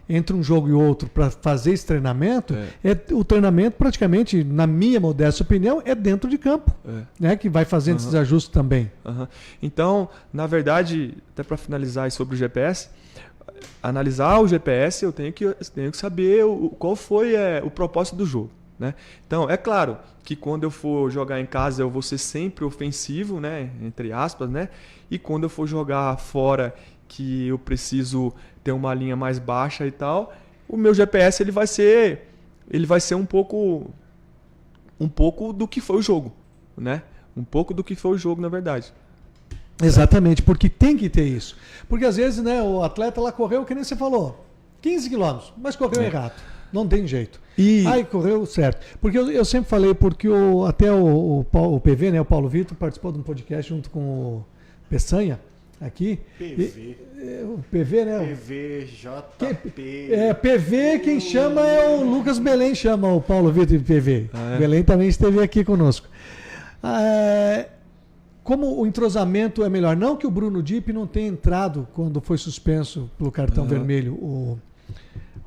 entre um jogo e outro para fazer esse treinamento, o treinamento praticamente, na minha modesta opinião, é dentro de campo, né, que vai fazendo esses ajustes também. Então, na verdade, até para finalizar sobre o GPS, analisar o GPS, eu tenho que saber qual foi o propósito do jogo. Né? Então, é claro que quando eu for jogar em casa eu vou ser sempre ofensivo, né, entre aspas, né? E quando eu for jogar fora que eu preciso ter uma linha mais baixa e tal, o meu GPS ele vai ser um pouco do que foi o jogo, né? Um pouco do que foi o jogo, na verdade. Exatamente, porque tem que ter isso. Porque às vezes, né, o atleta lá correu, que nem você falou, 15 quilômetros, mas correu errado. Não tem jeito. Aí correu certo. Porque eu sempre falei, porque até o PV, né, o Paulo Vitor, participou de um podcast junto com o Peçanha, aqui. O PV, né? PVJP. PV, quem chama é o Lucas Belém, chama o Paulo Vitor de PV. Belém também esteve aqui conosco. Como o entrosamento é melhor. Não que o Bruno Dipp não tenha entrado quando foi suspenso pelo cartão vermelho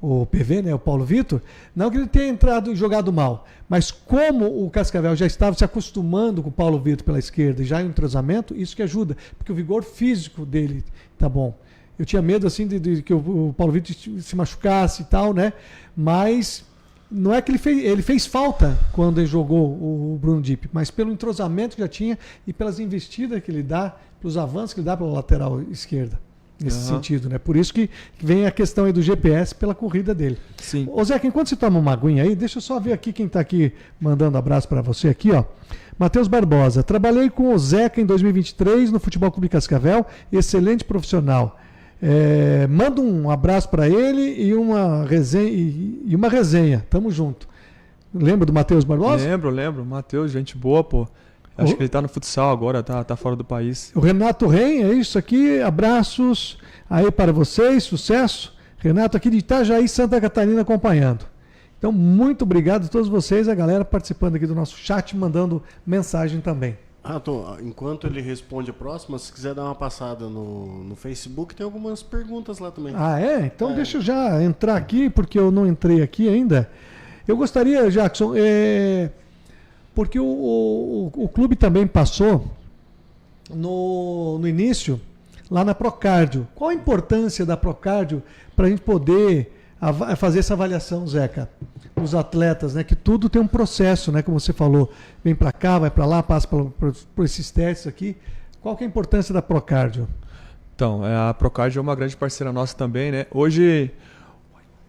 o PV, né, o Paulo Vitor, não que ele tenha entrado e jogado mal, mas como o Cascavel já estava se acostumando com o Paulo Vitor pela esquerda e já em entrosamento, isso que ajuda, porque o vigor físico dele tá bom. Eu tinha medo assim de que o Paulo Vitor se machucasse e tal, né? Mas não é que ele fez falta quando ele jogou o Bruno Dipp, mas pelo entrosamento que já tinha e pelas investidas que ele dá, pelos avanços que ele dá pela lateral esquerda. Nesse sentido, né? Por isso que vem a questão aí do GPS pela corrida dele. Sim. Ô Zeca, enquanto você toma uma aguinha aí, deixa eu só ver aqui quem está aqui mandando abraço para você aqui, ó. Matheus Barbosa, trabalhei com o Zeca em 2023 no Futebol Clube Cascavel, excelente profissional. Manda um abraço para ele e uma resenha. Tamo junto. Lembra do Matheus Barbosa? Lembro. Matheus, gente boa, pô. Acho que ele tá no futsal agora, tá fora do país. O Renato Ren, é isso aqui. Abraços aí para vocês, sucesso. Renato aqui de Itajaí, Santa Catarina, acompanhando. Então, muito obrigado a todos vocês, a galera participando aqui do nosso chat, mandando mensagem também. Enquanto ele responde a próxima, se quiser dar uma passada no Facebook, tem algumas perguntas lá também. Então deixa eu já entrar aqui, porque eu não entrei aqui ainda. Eu gostaria, Jackson, porque o clube também passou no início lá na Procárdio. Qual a importância da Procárdio para a gente poder fazer essa avaliação, Zeca, dos atletas, né? Que tudo tem um processo, né? Como você falou, vem para cá, vai para lá, passa por esses testes aqui. Qual que é a importância da Procardio? Então, a Procardio é uma grande parceira nossa também, né? Hoje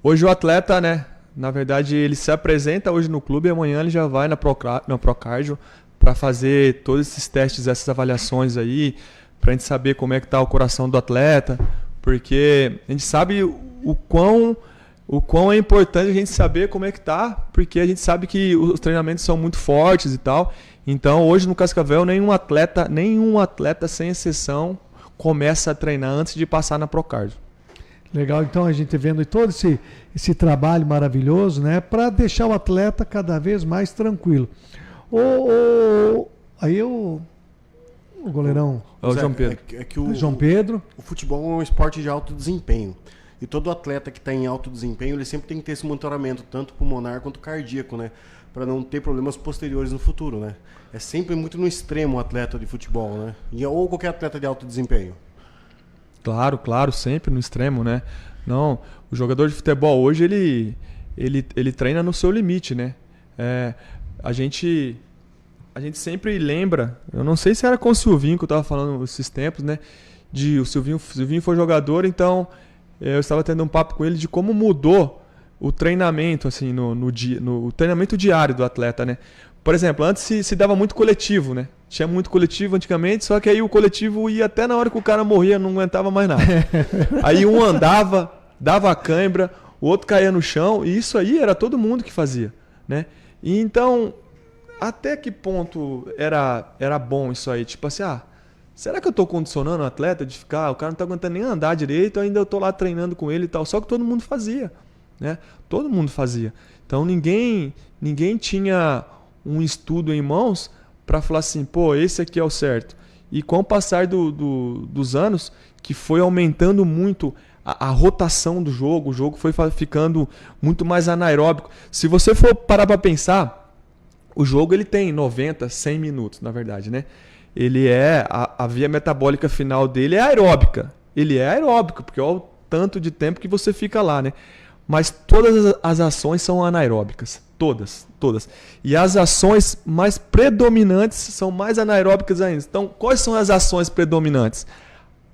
o atleta, né? Na verdade, ele se apresenta hoje no clube e amanhã ele já vai na Procardio para fazer todos esses testes, essas avaliações aí, para a gente saber como é que está o coração do atleta, porque a gente sabe o quão é importante a gente saber como é que tá, porque a gente sabe que os treinamentos são muito fortes e tal. Então, hoje no Cascavel, nenhum atleta sem exceção começa a treinar antes de passar na Procardio. Legal, então a gente vendo todo esse trabalho maravilhoso, né, para deixar o atleta cada vez mais tranquilo. Aí o goleirão. É o João Pedro. João Pedro. O futebol é um esporte de alto desempenho. E todo atleta que está em alto desempenho, ele sempre tem que ter esse monitoramento, tanto pulmonar quanto cardíaco, né? Para não ter problemas posteriores no futuro, né? É sempre muito no extremo o atleta de futebol, né? Ou qualquer atleta de alto desempenho. Claro, sempre no extremo, né? Não, o jogador de futebol hoje, ele treina no seu limite, né? A gente sempre lembra, eu não sei se era com o Silvinho que eu estava falando esses tempos, né? O Silvinho foi jogador, então eu estava tendo um papo com ele de como mudou o treinamento, assim, no treinamento diário do atleta, né? Por exemplo, antes se dava muito coletivo, né? Tinha muito coletivo antigamente, só que aí o coletivo ia até na hora que o cara morria, não aguentava mais nada. Aí um andava, dava a cãibra, o outro caía no chão, e isso aí era todo mundo que fazia, né? E então, até que ponto era bom isso aí? Tipo assim, será que eu estou condicionando o atleta de ficar, o cara não está aguentando nem andar direito, ainda eu estou lá treinando com ele e tal, só que todo mundo fazia, né? Todo mundo fazia. Então ninguém tinha um estudo em mãos para falar assim, pô, esse aqui é o certo. E com o passar dos anos, que foi aumentando muito a rotação do jogo, o jogo foi ficando muito mais anaeróbico. Se você for parar para pensar, o jogo ele tem 90, 100 minutos, na verdade, né? Ele a via metabólica final dele é aeróbica. Ele é aeróbico, porque é o tanto de tempo que você fica lá, né? Mas todas as ações são anaeróbicas. Todas. E as ações mais predominantes são mais anaeróbicas ainda. Então, quais são as ações predominantes?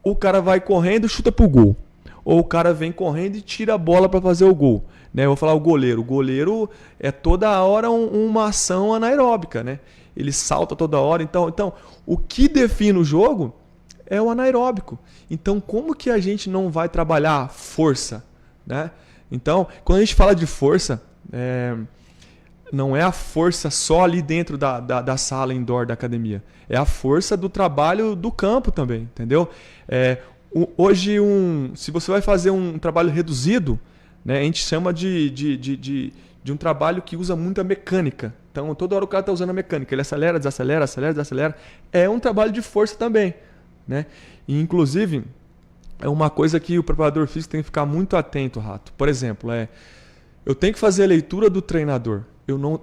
O cara vai correndo e chuta pro gol. Ou o cara vem correndo e tira a bola para fazer o gol. Né? Eu vou falar o goleiro. O goleiro é toda hora uma ação anaeróbica, né? Ele salta toda hora. Então, o que define o jogo é o anaeróbico. Então, como que a gente não vai trabalhar força, né? Então, quando a gente fala de força, não é a força só ali dentro da sala indoor da academia. É a força do trabalho do campo também, entendeu? Hoje, se você vai fazer um trabalho reduzido, né, a gente chama de um trabalho que usa muita mecânica. Então, toda hora o cara está usando a mecânica. Ele acelera, desacelera. É um trabalho de força também, né? E, inclusive, é uma coisa que o preparador físico tem que ficar muito atento, Rato. Por exemplo, eu tenho que fazer a leitura do treinador. Não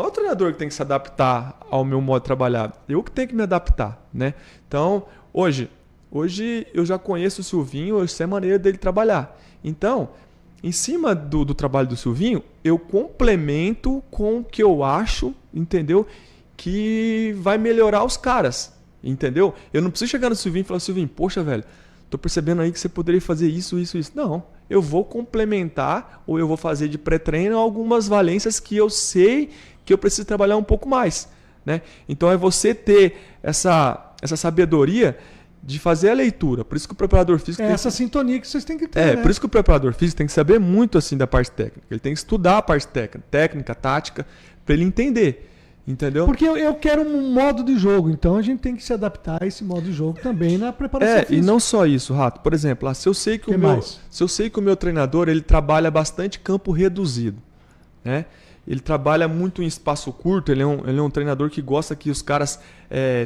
é o treinador que tem que se adaptar ao meu modo de trabalhar. Eu que tenho que me adaptar, né? Então, hoje eu já conheço o Silvinho, eu sei a maneira dele trabalhar. Então, em cima do trabalho do Silvinho, eu complemento com o que eu acho, entendeu? Que vai melhorar os caras, entendeu? Eu não preciso chegar no Silvinho e falar, Silvinho, poxa, velho, tô percebendo aí que você poderia fazer isso. Não, eu vou complementar ou eu vou fazer de pré-treino algumas valências que eu sei que eu preciso trabalhar um pouco mais, né? Então é você ter essa sabedoria de fazer a leitura. Por isso que o preparador físico... essa sintonia que vocês têm que ter, né? Por isso que o preparador físico tem que saber muito assim da parte técnica. Ele tem que estudar a parte técnica, tática, para ele entender. Entendeu? Porque eu quero um modo de jogo, então a gente tem que se adaptar a esse modo de jogo também na preparação física. E não só isso, Rato. Por exemplo, se eu sei que o meu treinador ele trabalha bastante campo reduzido, né? Ele trabalha muito em espaço curto, ele é um treinador que gosta que os caras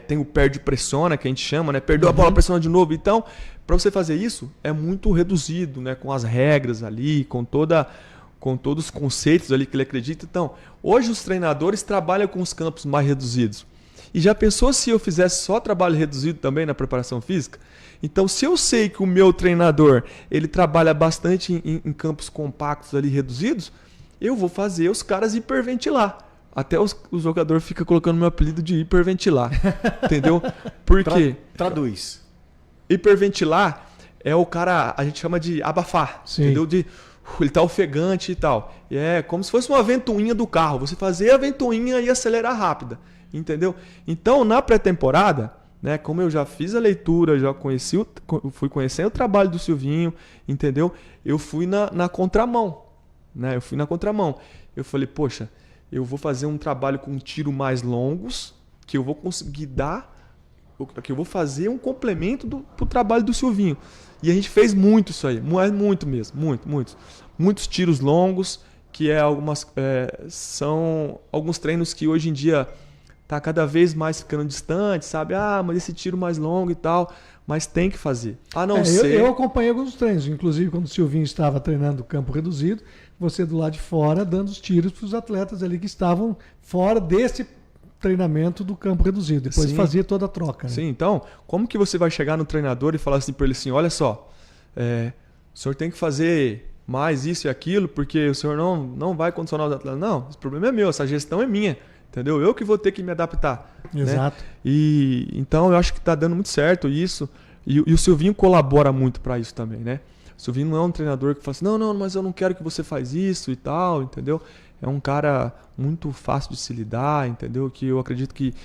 tenham o perde pressiona, que a gente chama, né? Perdeu a bola, pressiona de novo. Então, para você fazer isso, é muito reduzido, né? Com as regras ali, com todos os conceitos ali que ele acredita. Então, hoje os treinadores trabalham com os campos mais reduzidos. E já pensou se eu fizesse só trabalho reduzido também na preparação física? Então, se eu sei que o meu treinador ele trabalha bastante em campos compactos ali reduzidos, eu vou fazer os caras hiperventilar. Até os jogadores ficam colocando meu apelido de hiperventilar. Entendeu? Por quê? Traduz. Hiperventilar é o cara, a gente chama de abafar. Sim. Entendeu? Ele tá ofegante e tal. E é como se fosse uma ventoinha do carro. Você fazer a ventoinha e acelerar rápida. Entendeu? Então, na pré-temporada, né, como eu já fiz a leitura, já fui conhecendo o trabalho do Silvinho, entendeu? Eu fui na contramão. Né? Eu fui na contramão. Eu falei, poxa, eu vou fazer um trabalho com tiro mais longos, que eu vou conseguir que eu vou fazer um complemento pro trabalho do Silvinho. E a gente fez muito isso aí, muito mesmo, muitos tiros longos, que são alguns treinos que hoje em dia tá cada vez mais ficando distante, sabe? Mas esse tiro mais longo e tal, mas tem que fazer. Eu acompanhei alguns treinos, inclusive quando o Silvinho estava treinando campo reduzido, você do lado de fora dando os tiros para os atletas ali que estavam fora desse treinamento do campo reduzido. Depois fazia toda a troca. Né? Sim, então, como que você vai chegar no treinador e falar assim para ele assim, olha só, o senhor tem que fazer mais isso e aquilo, porque o senhor não vai condicionar os atletas. Não, esse problema é meu, essa gestão é minha. Entendeu? Eu que vou ter que me adaptar. Exato. Né? E então eu acho que está dando muito certo isso. E o Silvinho colabora muito para isso também, né? O Silvinho não é um treinador que fala assim, não, mas eu não quero que você faz isso e tal, entendeu? É um cara muito fácil de se lidar, entendeu? Que eu acredito que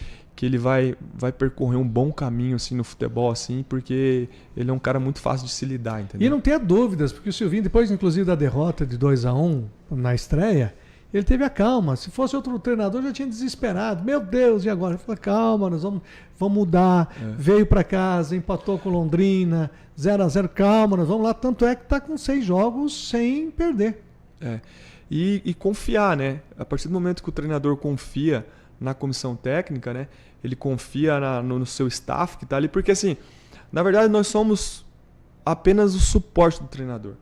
ele vai percorrer um bom caminho assim, no futebol, assim, porque ele é um cara muito fácil de se lidar, entendeu? E não tenha dúvidas, porque o Silvinho, depois inclusive da derrota de 2-1 na estreia, ele teve a calma. Se fosse outro treinador, já tinha desesperado. Meu Deus, e agora? Ele falou, calma, nós vamos mudar. Veio para casa, empatou com Londrina, 0-0, calma, nós vamos lá. Tanto é que está com 6 jogos sem perder. E confiar, né? A partir do momento que o treinador confia na comissão técnica, né? Ele confia no seu staff que está ali. Porque, assim, na verdade, nós somos apenas o suporte do treinador,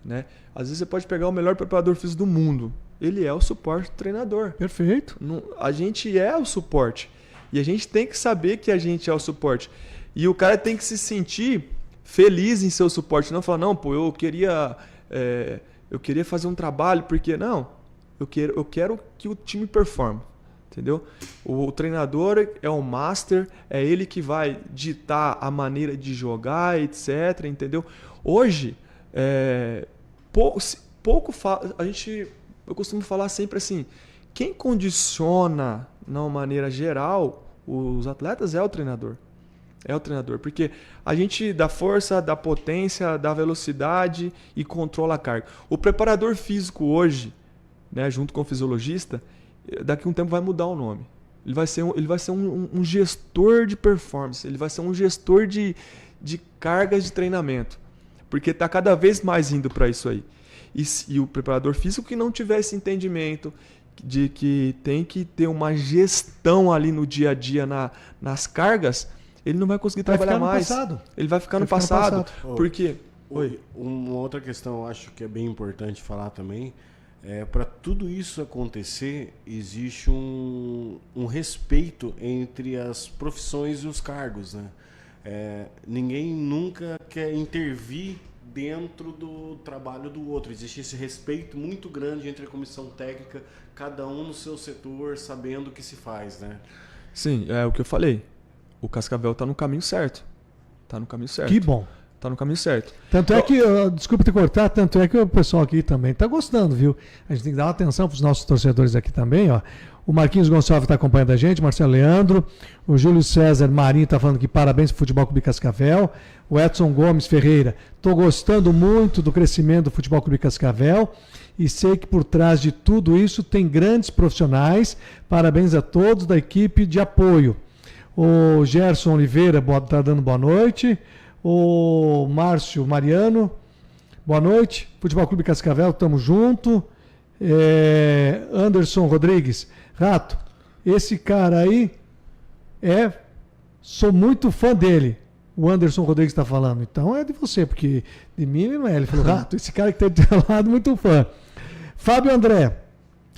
né? Às vezes você pode pegar o melhor preparador físico do mundo. Ele é o suporte do treinador. Perfeito. A gente é o suporte. E a gente tem que saber que a gente é o suporte. E o cara tem que se sentir feliz em ser o suporte. Não falar, não, pô, eu queria fazer um trabalho porque... Não, eu quero que o time performe. Entendeu? O treinador é o master, é ele que vai ditar a maneira de jogar, etc. Entendeu? Hoje, eu costumo falar sempre assim, quem condiciona, de uma maneira geral, os atletas é o treinador. É o treinador, porque a gente dá força, dá potência, dá velocidade e controla a carga. O preparador físico hoje, né, junto com o fisiologista, daqui a um tempo vai mudar o nome. Ele vai ser um gestor de performance, ele vai ser um gestor de cargas de treinamento, porque está cada vez mais indo para isso aí. E o preparador físico que não tiver esse entendimento de que tem que ter uma gestão ali no dia a dia nas cargas, ele não vai conseguir trabalhar mais. Ele vai ficar no passado. Porque... Uma outra questão eu acho que é bem importante falar também, para tudo isso acontecer, existe um respeito entre as profissões e os cargos, né? Ninguém nunca quer intervir dentro do trabalho do outro. Existe esse respeito muito grande entre a comissão técnica, cada um no seu setor, sabendo o que se faz, né? Sim, é o que eu falei. O Cascavel está no caminho certo. Está no caminho certo. Que bom. Está no caminho certo. Tanto é que, desculpa te cortar, tanto é que o pessoal aqui também está gostando, viu? A gente tem que dar uma atenção para os nossos torcedores aqui também, ó. O Marquinhos Gonçalves está acompanhando a gente, Marcelo Leandro, o Júlio César Marinho está falando que parabéns para o Futebol Clube Cascavel, o Edson Gomes Ferreira, estou gostando muito do crescimento do Futebol Clube Cascavel e sei que por trás de tudo isso tem grandes profissionais, parabéns a todos da equipe de apoio. O Gerson Oliveira está dando boa noite, o Márcio Mariano, boa noite, Futebol Clube Cascavel, estamos junto. Anderson Rodrigues, Rato, esse cara aí sou muito fã dele. O Anderson Rodrigues está falando, então é de você, porque de mim ele não é. Ele falou, Rato, esse cara que está do lado, muito fã. Fábio André,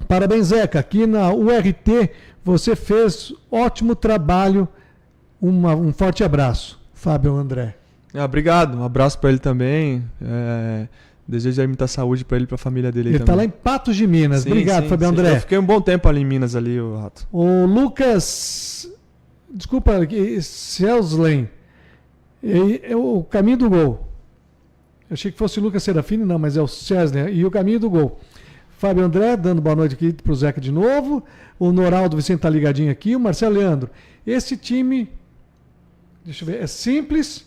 parabéns, Zeca. Aqui na URT, Você fez ótimo trabalho. Um forte abraço, Fábio André. Obrigado, um abraço para ele também. Desejo muita saúde para ele e para a família dele. Ele também. está lá em Patos de Minas. Sim, Obrigado, sim, Fábio sim. André. Eu fiquei um bom tempo ali em Minas, ali, o Rato. O Lucas, desculpa, Celslen, é o caminho do gol. Eu achei que fosse o Lucas Serafini, não, mas é o César, e o caminho do gol. Fábio André, dando boa noite aqui pro Zeca de novo. O Noraldo Vicente tá ligadinho aqui. O Marcelo Leandro. Esse time, deixa eu ver, é simples,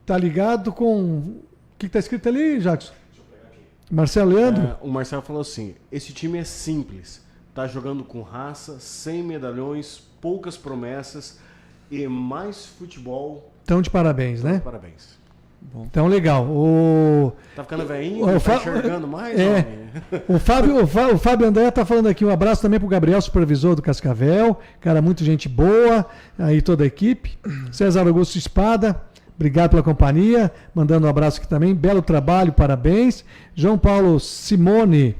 tá ligado com... O que tá escrito ali, Jackson? Deixa eu pegar aqui. Marcelo Leandro? O Marcelo falou assim, esse time é simples, tá jogando com raça, sem medalhões, poucas promessas e mais futebol. Então, de parabéns, né? Parabéns. Bom. Então, legal. Tá ficando velhinho? Tá enxergando mais? O Fábio André tá falando aqui. Um abraço também pro Gabriel, supervisor do Cascavel. Cara, muito gente boa. Aí toda a equipe. César Augusto Espada, obrigado pela companhia. Mandando um abraço aqui também. Belo trabalho, parabéns. João Paulo Simone,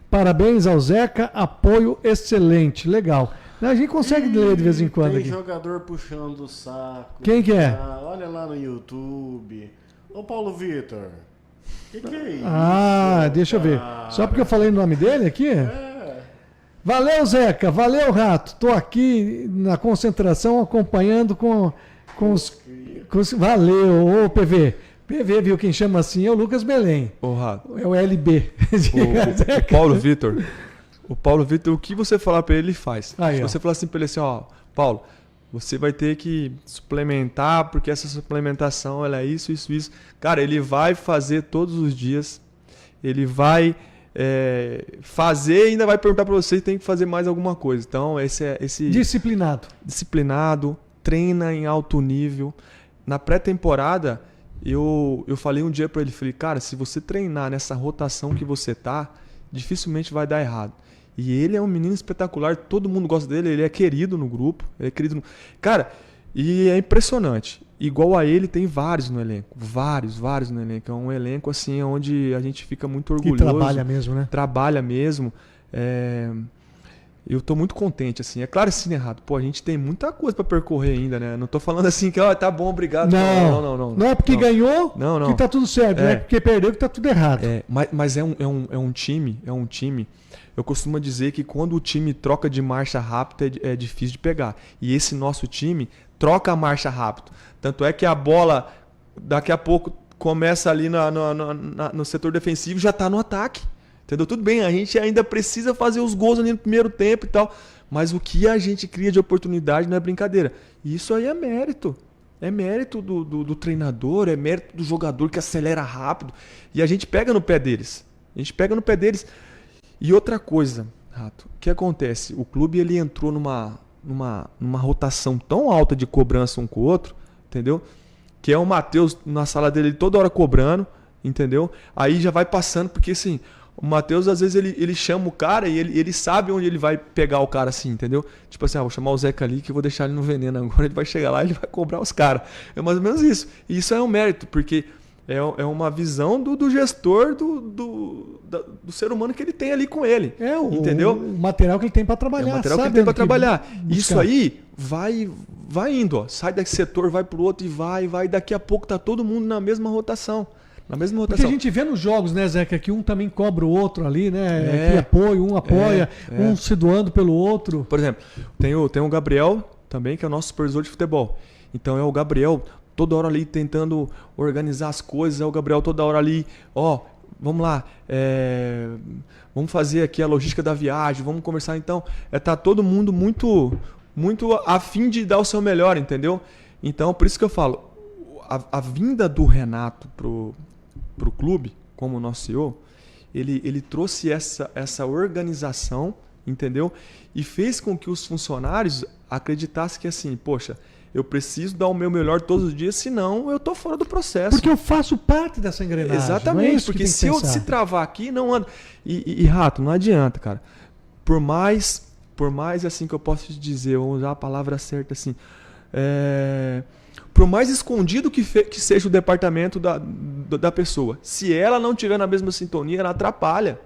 parabéns ao Zeca. Apoio excelente. Legal. A gente consegue ler de vez em quando tem aqui. Jogador puxando o saco. Quem que é? Olha lá no YouTube. Ô Paulo Vitor. Que é isso? Deixa eu ver. Só porque eu falei o nome dele aqui? Valeu, Zeca. Valeu, Rato. Tô aqui na concentração acompanhando com os... Valeu, ô PV. PV, viu quem chama assim? É o Lucas Belém. Ô, Rato. É o LB. O Paulo Vitor. O Paulo Vitor, o que você falar para ele, ele faz. Aí, se você falar assim para ele assim, Paulo, você vai ter que suplementar, porque essa suplementação ela é isso. Cara, ele vai fazer todos os dias. Ele vai fazer e ainda vai perguntar para você se tem que fazer mais alguma coisa. Então, esse disciplinado, treina em alto nível. Na pré-temporada, eu falei um dia para ele, falei, cara, se você treinar nessa rotação que você tá, dificilmente vai dar errado. E ele é um menino espetacular, todo mundo gosta dele, ele é querido no grupo. Cara, e é impressionante. Igual a ele, tem vários no elenco. Vários no elenco. É um elenco assim onde a gente fica muito orgulhoso. Que trabalha mesmo, né? Trabalha mesmo. Eu tô muito contente, assim. É claro assim, errado. Pô, a gente tem muita coisa para percorrer ainda, né? Não tô falando assim que, tá bom, obrigado. Não. Não é porque ganhou que tá tudo certo. Não é porque perdeu que tá tudo errado. Mas é um time. Eu costumo dizer que quando o time troca de marcha rápida é difícil de pegar. E esse nosso time troca a marcha rápido. Tanto é que a bola, daqui a pouco, começa ali no setor defensivo, já está no ataque. Entendeu? Tudo bem, a gente ainda precisa fazer os gols ali no primeiro tempo e tal. Mas o que a gente cria de oportunidade não é brincadeira. E isso aí é mérito. É mérito do treinador, é mérito do jogador que acelera rápido. E a gente pega no pé deles. E outra coisa, Rato, o que acontece? O clube ele entrou numa rotação tão alta de cobrança um com o outro, entendeu? Que é o Matheus na sala dele toda hora cobrando, entendeu? Aí já vai passando, porque assim, o Matheus às vezes ele chama o cara e ele sabe onde ele vai pegar o cara assim, entendeu? Tipo assim, vou chamar o Zeca ali que eu vou deixar ele no veneno agora, ele vai chegar lá e ele vai cobrar os caras. É mais ou menos isso. E isso é um mérito, porque... É uma visão do gestor do ser humano que ele tem ali com ele. Entendeu? O material que ele tem para trabalhar. É o material que ele tem para trabalhar. Isso aí vai indo. Ó. Sai desse setor, vai pro outro e vai. Daqui a pouco tá todo mundo na mesma rotação. Porque a gente vê nos jogos, né, Zeca, que um também cobra o outro ali, né? Que apoia, um apoia, um se doando pelo outro. Por exemplo, tem o Gabriel também, que é o nosso supervisor de futebol. Então é o Gabriel... toda hora ali tentando organizar as coisas, é o Gabriel toda hora ali, vamos lá, vamos fazer aqui a logística da viagem, vamos conversar. Então, tá todo mundo muito a fim de dar o seu melhor, entendeu? Então, por isso que eu falo, a vinda do Renato pro clube, como nosso CEO, ele trouxe essa organização, entendeu? E fez com que os funcionários acreditassem que assim, poxa, eu preciso dar o meu melhor todos os dias, senão eu tô fora do processo. Porque eu faço parte dessa engrenagem. Exatamente, porque se eu se travar aqui, não anda. E Rato, não adianta, cara. Por mais assim que eu posso te dizer, vou usar a palavra certa assim, por mais escondido que seja o departamento da pessoa, se ela não estiver na mesma sintonia, ela atrapalha.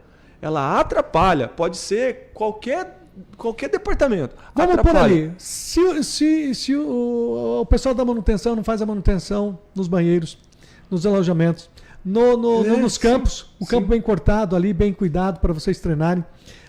Pode ser qualquer qualquer departamento. Vamos por atrapalha. ali. Se o pessoal da manutenção não faz a manutenção nos banheiros, nos alojamentos, nos campos, o campo bem cortado ali, bem cuidado para vocês treinarem.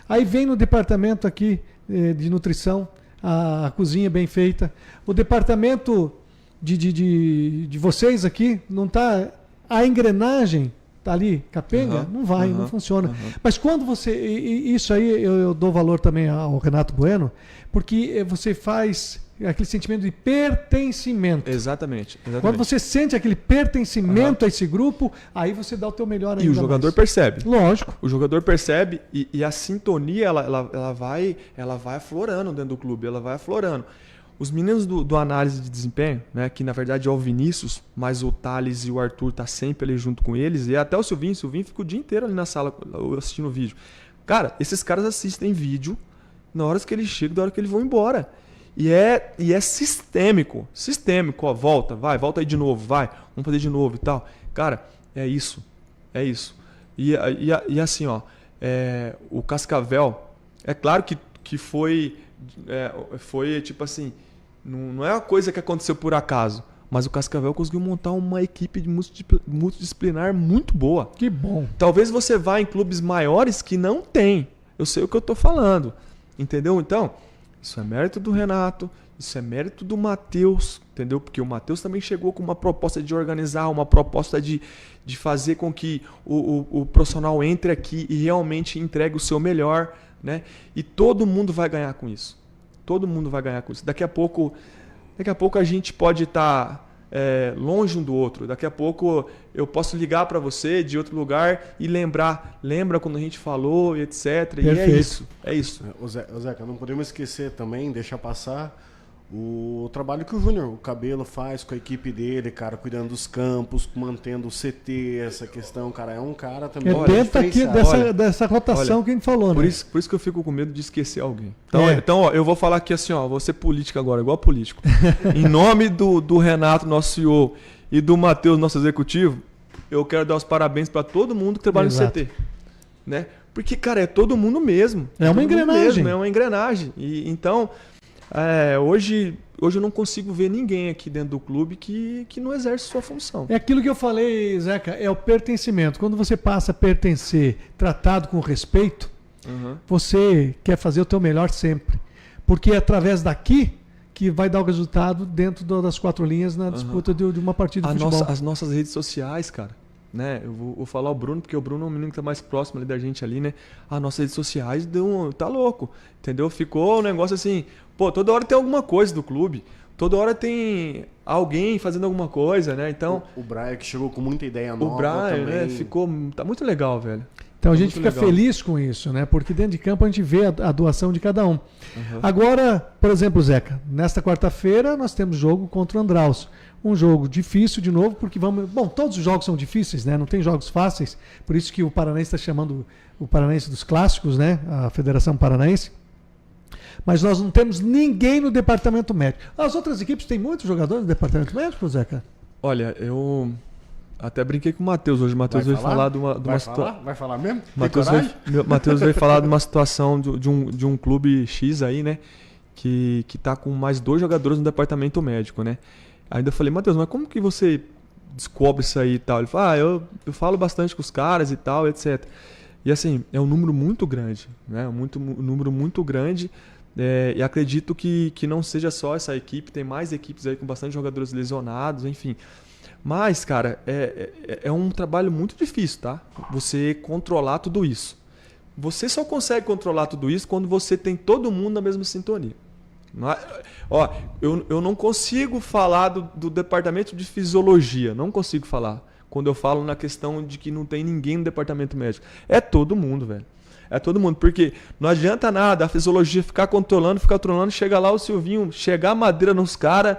Aí vem no departamento aqui de nutrição, a cozinha bem feita. O departamento de vocês aqui, não está... A engrenagem tá ali, capenga, não vai, não funciona. Mas quando você... Isso aí eu dou valor também ao Renato Bueno, porque você faz aquele sentimento de pertencimento. Exatamente. Quando você sente aquele pertencimento a esse grupo, aí você dá o teu melhor ainda. E o jogador percebe. Lógico. O jogador percebe e a sintonia ela vai aflorando dentro do clube, ela vai aflorando. Os meninos do análise de desempenho, né, que na verdade é o Vinícius, mas o Thales e o Arthur tá sempre ali junto com eles, e até o Silvinho fica o dia inteiro ali na sala assistindo o vídeo. Cara, esses caras assistem vídeo na hora que eles chegam, na hora que eles vão embora. E é sistêmico, ó, volta aí de novo, vamos fazer de novo e tal. Cara, é isso. E assim, ó, o Cascavel, é claro que foi tipo assim, não é uma coisa que aconteceu por acaso, mas o Cascavel conseguiu montar uma equipe multidisciplinar muito boa. Que bom. Talvez você vá em clubes maiores que não tem. Eu sei o que eu tô falando, entendeu? Então, isso é mérito do Renato, isso é mérito do Matheus, entendeu? Porque o Matheus também chegou com uma proposta de organizar, uma proposta de fazer com que o profissional entre aqui e realmente entregue o seu melhor, né? E todo mundo vai ganhar com isso. Daqui a pouco a gente pode estar longe um do outro. Daqui a pouco eu posso ligar para você de outro lugar e lembra quando a gente falou e etc. Perfeito. E é isso. Ô Zeca, não podemos esquecer também, deixar passar o trabalho que o Júnior, o Cabelo, faz com a equipe dele, cara, cuidando dos campos, mantendo o CT, essa questão, cara, é um cara também. Dentro aqui dessa rotação que a gente falou, por né? Isso que eu fico com medo de esquecer alguém. Então, ó, eu vou falar aqui assim, ó, vou ser político agora, igual político. Em nome do Renato, nosso CEO, e do Matheus, nosso executivo, eu quero dar os parabéns para todo mundo que trabalha no CT, né? Porque, cara, é todo mundo mesmo. É uma engrenagem. É uma engrenagem. E então, hoje eu não consigo ver ninguém aqui dentro do clube que não exerce sua função. É aquilo que eu falei, Zeca, é o pertencimento. Quando você passa a pertencer tratado com respeito, você quer fazer o teu melhor sempre. Porque é através daqui que vai dar o resultado dentro das quatro linhas na disputa de uma partida de futebol. As nossas redes sociais, cara, né? Eu vou falar o Bruno, porque o Bruno é um menino que tá mais próximo ali da gente ali, né? As nossas redes sociais tá louco, entendeu? Ficou um negócio assim, pô, toda hora tem alguma coisa do clube, toda hora tem alguém fazendo alguma coisa, né? Então, o Brian que chegou com muita ideia nova. O Brian, também. né? Tá muito legal, velho. Então a gente fica feliz com isso, né? Porque dentro de campo a gente vê a doação de cada um. Agora, por exemplo, Zeca, nesta quarta-feira nós temos jogo contra o Andraus. Um jogo difícil de novo, porque todos os jogos são difíceis, né? Não tem jogos fáceis, por isso que o Paranaense está chamando o Paranaense dos clássicos, né? A Federação Paranaense. Mas nós não temos ninguém no departamento médico. As outras equipes têm muitos jogadores no departamento médico, Zeca? Olha, eu até brinquei com o Matheus hoje. O Matheus veio falar de uma situação. Vai falar mesmo? Matheus veio falar de uma situação de um clube X aí, né? Que tá com mais 2 jogadores no departamento médico, né? Ainda falei, Matheus, mas como que você descobre isso aí e tal? Ele falou, eu falo bastante com os caras e tal, etc. E assim, é um número muito grande, né? Um número muito grande. E acredito que não seja só essa equipe, tem mais equipes aí com bastante jogadores lesionados, enfim. Mas, cara, é um trabalho muito difícil, tá? Você controlar tudo isso. Você só consegue controlar tudo isso quando você tem todo mundo na mesma sintonia. Ó, eu não consigo falar do departamento de fisiologia, não consigo falar. Quando eu falo na questão de que não tem ninguém no departamento médico. É todo mundo, velho. É todo mundo, porque não adianta nada a fisiologia ficar controlando, chega lá o Silvinho, chegar a madeira nos caras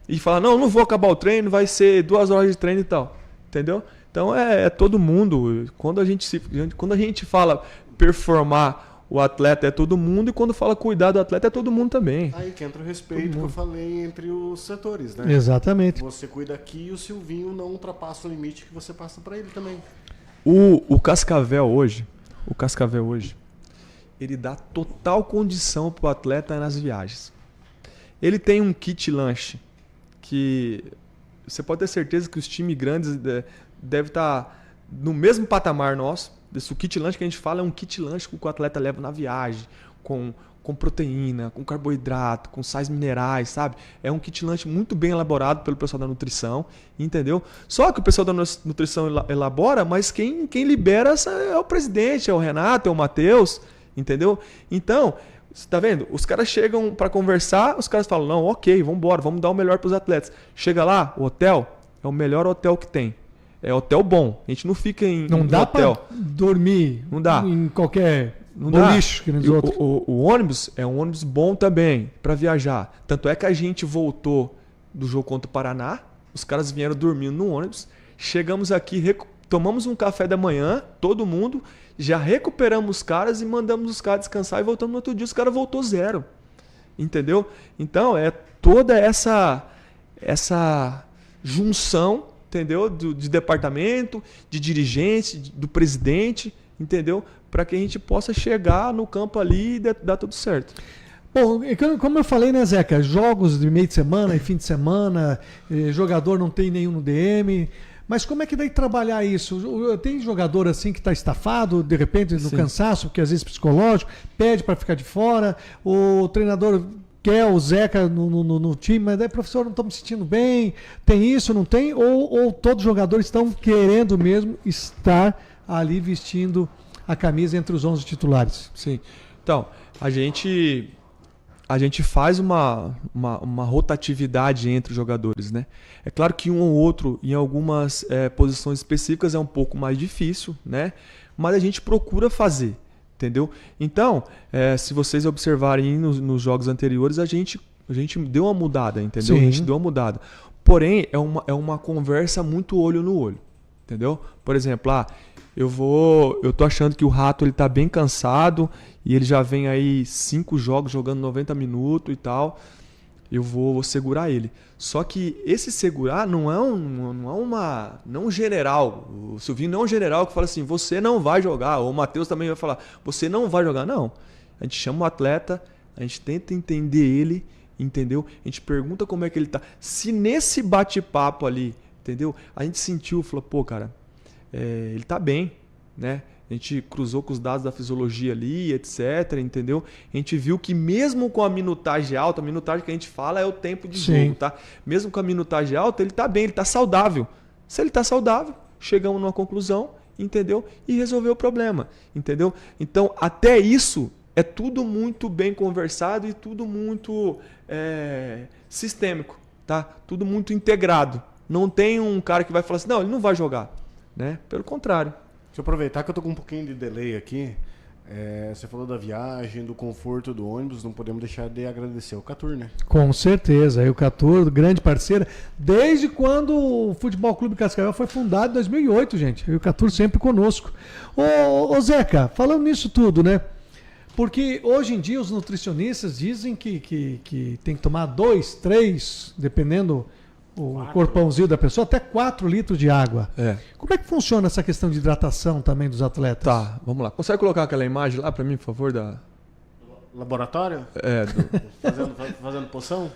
e falar, não vou acabar o treino, vai ser 2 horas de treino e tal. Entendeu? Então é todo mundo. Quando a gente fala performar o atleta é todo mundo, e quando fala cuidar do atleta é todo mundo também. Aí que entra o respeito que eu falei entre os setores, né? Exatamente. Você cuida aqui e o Silvinho não ultrapassa o limite que você passa para ele também. O Cascavel hoje, ele dá total condição para o atleta nas viagens. Ele tem um kit lanche que você pode ter certeza que os times grandes devem estar no mesmo patamar nosso. O kit lanche que a gente fala é um kit lanche que o atleta leva na viagem, com proteína, com carboidrato, com sais minerais, sabe? É um kit lanche muito bem elaborado pelo pessoal da nutrição, entendeu? Só que o pessoal da nutrição elabora, mas quem libera é o presidente, é o Renato, é o Matheus, entendeu? Então, você tá vendo? Os caras chegam para conversar, os caras falam, não, ok, vamos embora, vamos dar o melhor para os atletas. Chega lá, o hotel é o melhor hotel que tem. É hotel bom. A gente não fica em Não dá hotel. para dormir Não dá. em qualquer Não dá. boliche que nem os outros. O ônibus é um ônibus bom também para viajar. Tanto é que a gente voltou do jogo contra o Paraná, os caras vieram dormindo no ônibus, chegamos aqui, tomamos um café da manhã, todo mundo, já recuperamos os caras e mandamos os caras descansar e voltamos no outro dia, os caras voltou zero. Entendeu? Então é toda essa junção, entendeu? De departamento, de dirigente, do presidente, entendeu? Para que a gente possa chegar no campo ali e dar tudo certo. Bom, como eu falei, né, Zeca? Jogos de meio de semana e fim de semana, jogador não tem nenhum no DM. Mas como é que daí trabalhar isso? Tem jogador assim que está estafado, de repente, no Sim. cansaço, porque às vezes psicológico, pede para ficar de fora, o treinador quer o Zeca no time, mas daí, professor, não estou me sentindo bem, tem isso, não tem? Ou todos os jogadores estão querendo mesmo estar ali vestindo a camisa entre os 11 titulares? Sim. Então, a gente faz uma rotatividade entre os jogadores, né? É claro que um ou outro, em algumas posições específicas, é um pouco mais difícil, né? Mas a gente procura fazer, entendeu? Então, se vocês observarem nos jogos anteriores, a gente deu uma mudada, entendeu? Sim. A gente deu uma mudada. Porém, é uma conversa muito olho no olho, entendeu? Por exemplo, eu tô achando que o Rato ele tá bem cansado e ele já vem aí 5 jogos jogando 90 minutos e tal. Eu vou segurar ele. Só que esse segurar não é um general. O Silvinho não é um general que fala assim, você não vai jogar. Ou o Matheus também vai falar, você não vai jogar. Não. A gente chama o atleta, a gente tenta entender ele, entendeu? A gente pergunta como é que ele tá. Se nesse bate-papo ali, entendeu? A gente sentiu, falou, pô, cara, ele tá bem, né? A gente cruzou com os dados da fisiologia ali, etc, entendeu? A gente viu que mesmo com a minutagem alta, a minutagem que a gente fala é o tempo de Sim. jogo, tá? Mesmo com a minutagem alta, ele tá bem, ele tá saudável. Se ele tá saudável, chegamos numa conclusão, entendeu? E resolveu o problema, entendeu? Então, até isso é tudo muito bem conversado e tudo muito sistêmico, tá? Tudo muito integrado. Não tem um cara que vai falar assim, não, ele não vai jogar, né? Pelo contrário. Deixa eu aproveitar que eu tô com um pouquinho de delay aqui. Você falou da viagem, do conforto do ônibus, não podemos deixar de agradecer o Catur, né? Com certeza. Aí o Catur, grande parceiro, desde quando o Futebol Clube Cascavel foi fundado em 2008, gente. E o Catur sempre conosco. Ô Zeca, falando nisso tudo, né? Porque hoje em dia os nutricionistas dizem que tem que tomar 2, 3, dependendo o corpãozinho da pessoa, até 4 litros de água. Como é que funciona essa questão de hidratação também dos atletas? Tá, vamos lá. Consegue colocar aquela imagem lá para mim, por favor? Laboratório? Fazendo poção?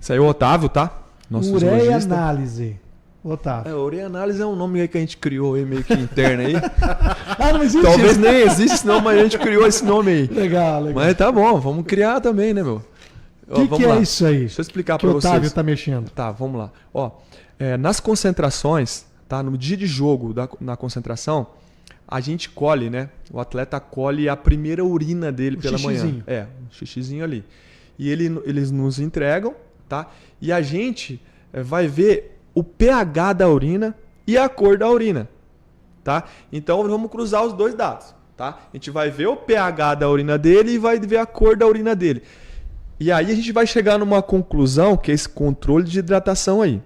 Isso aí é o Otávio, tá? Nosso Ureia fisiologista. Análise. Otávio. Ureia Análise é um nome aí que a gente criou aí, meio que interno aí. Não existe Talvez isso. nem existe não, mas a gente criou esse nome aí. Legal. Mas tá bom, vamos criar também, né, meu? O que é isso aí? Deixa eu explicar Que para o Otávio vocês. está mexendo. Tá, vamos lá. Nas concentrações, tá? No dia de jogo na concentração, a gente colhe, né? O atleta colhe a primeira urina dele pela xixizinho. manhã. Um xixizinho ali. E eles nos entregam, tá? E a gente vai ver o pH da urina e a cor da urina, tá? Então vamos cruzar os dois dados, tá? A gente vai ver o pH da urina dele e vai ver a cor da urina dele. E aí a gente vai chegar numa conclusão, que é esse controle de hidratação aí.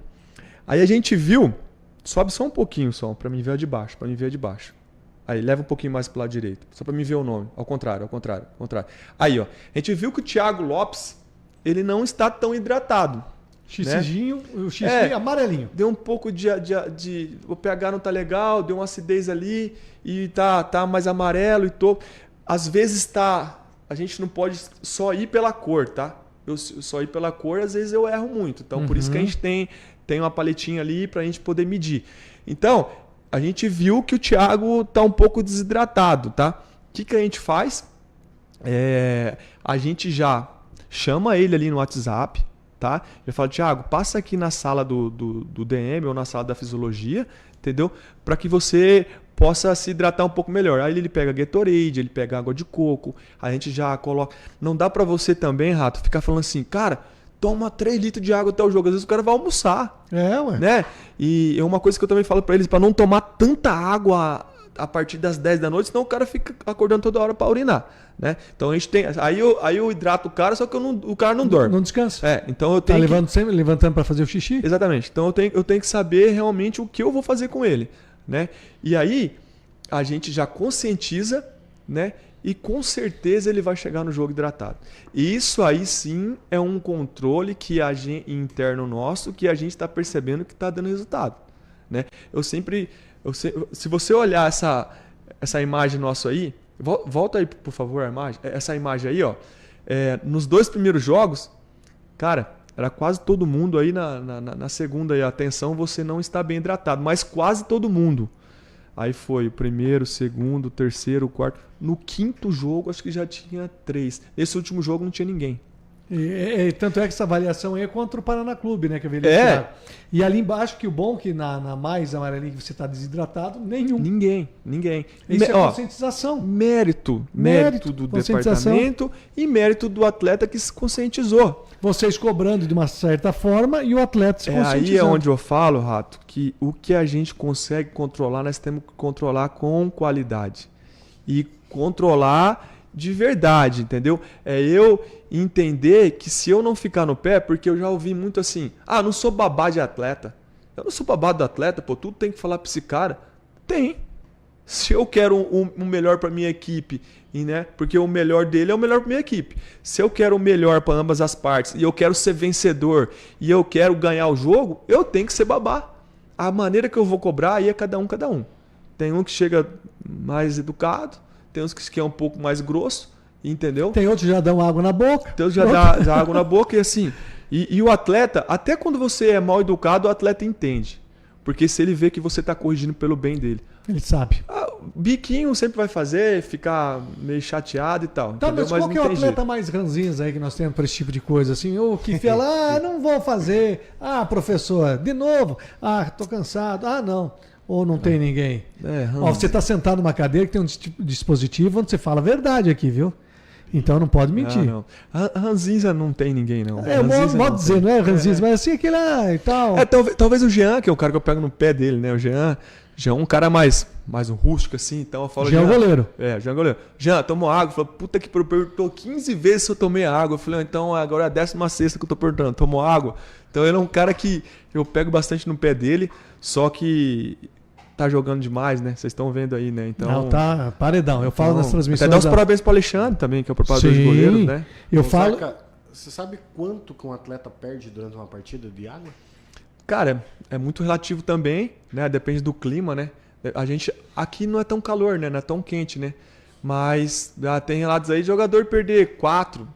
Aí a gente viu, sobe só um pouquinho só, para mim ver de baixo, Aí leva um pouquinho mais pro lado direito, só para mim ver o nome. Ao contrário. Aí, ó, a gente viu que o Thiago Lopes, ele não está tão hidratado. Xixizinho, o xixi amarelinho. Deu um pouco de o pH não tá legal, deu uma acidez ali e tá mais amarelo e tô. às vezes a gente não pode só ir pela cor, tá? Eu só ir pela cor, às vezes eu erro muito. Então, por isso que a gente tem uma paletinha ali pra gente poder medir. Então, a gente viu que o Thiago tá um pouco desidratado, tá? O que a gente faz? A gente já chama ele ali no WhatsApp, tá? Já fala, Thiago, passa aqui na sala do DM ou na sala da fisiologia, entendeu? Para que você possa se hidratar um pouco melhor. Aí ele pega Gatorade, ele pega água de coco, a gente já coloca... Não dá para você também, Rato, ficar falando assim, cara, toma 3 litros de água até o jogo. Às vezes o cara vai almoçar. Ué. Né? E é uma coisa que eu também falo para eles, para não tomar tanta água a partir das 10 da noite, senão o cara fica acordando toda hora para urinar. Né? Então a gente tem. Aí eu hidrato o cara, só que o cara não dorme. Não descansa. Então eu tenho. Sempre levantando para fazer o xixi? Exatamente. Então eu tenho que saber realmente o que eu vou fazer com ele. Né? E aí a gente já conscientiza, né? E com certeza ele vai chegar no jogo hidratado. E isso aí sim é um controle que interno nosso que a gente está percebendo que está dando resultado. Né? Se você olhar essa imagem nossa aí, volta aí por favor a imagem. Essa imagem aí, ó, nos 2 primeiros jogos, cara, era quase todo mundo aí na segunda aí, atenção, você não está bem hidratado, mas quase todo mundo. Aí foi o primeiro, o segundo, o terceiro, o quarto. No 5º jogo, acho que já tinha 3. Nesse último jogo não tinha ninguém. Tanto é que essa avaliação aí é contra o Paraná Clube, né? Que é. E ali embaixo, que o bom que na mais amarelinha que você está desidratado, nenhum. Ninguém. Isso é conscientização. Mérito do departamento e mérito do atleta que se conscientizou. Vocês cobrando de uma certa forma e o atleta se conscientizando. Aí é onde eu falo, Rato, que o que a gente consegue controlar, nós temos que controlar com qualidade. E controlar de verdade, entendeu? É eu entender que se eu não ficar no pé, porque eu já ouvi muito assim, eu não sou babá de atleta. Eu não sou babá do atleta, pô, tudo tem que falar pra esse cara. Tem. Se eu quero o melhor pra minha equipe, né? Porque o melhor dele é o melhor pra minha equipe. Se eu quero o melhor para ambas as partes, e eu quero ser vencedor, e eu quero ganhar o jogo, eu tenho que ser babá. A maneira que eu vou cobrar aí é cada um. Tem um que chega mais educado, tem uns que é um pouco mais grosso, entendeu? Tem outros que já dão água na boca. Tem outros que já água na boca e assim. E o atleta, até quando você é mal educado, o atleta entende. Porque se ele vê que você está corrigindo pelo bem dele. Ele sabe. Biquinho sempre vai fazer, ficar meio chateado e tal. Tá, mas qual que é o atleta mais ranzinhos aí que nós temos para esse tipo de coisa? Assim, ou que fala, não vou fazer. Professor, de novo. Tô cansado. Não. Ou não tem ninguém? Você está sentado numa cadeira que tem um dispositivo onde você fala a verdade aqui, viu? Então não pode mentir. Não. Ranzinza não tem ninguém, não. O modo dizer, não é ranzinza, mas assim, aquele e tal. Talvez o Jean, que é o cara que eu pego no pé dele, né? O Jean é um cara mais um rústico, assim, então eu falo... Jean é o goleiro. Jean é o goleiro. Jean, tomou água? Eu falei, puta que perguntou 15 vezes se eu tomei água. Eu falei, então agora é a 16ª que eu tô perguntando, tomou água? Então ele é um cara que eu pego bastante no pé dele, só que... Tá jogando demais, né? Vocês estão vendo aí, né? Então, não, tá paredão. Eu falo nas transmissões. Até dá os parabéns pro Alexandre também, que é o preparador de goleiros, né? Eu falo... Você sabe quanto que um atleta perde durante uma partida de água? Cara, é muito relativo também, né? Depende do clima, né? A gente... Aqui não é tão calor, né? Não é tão quente, né? Mas tem relatos aí de jogador perder 4,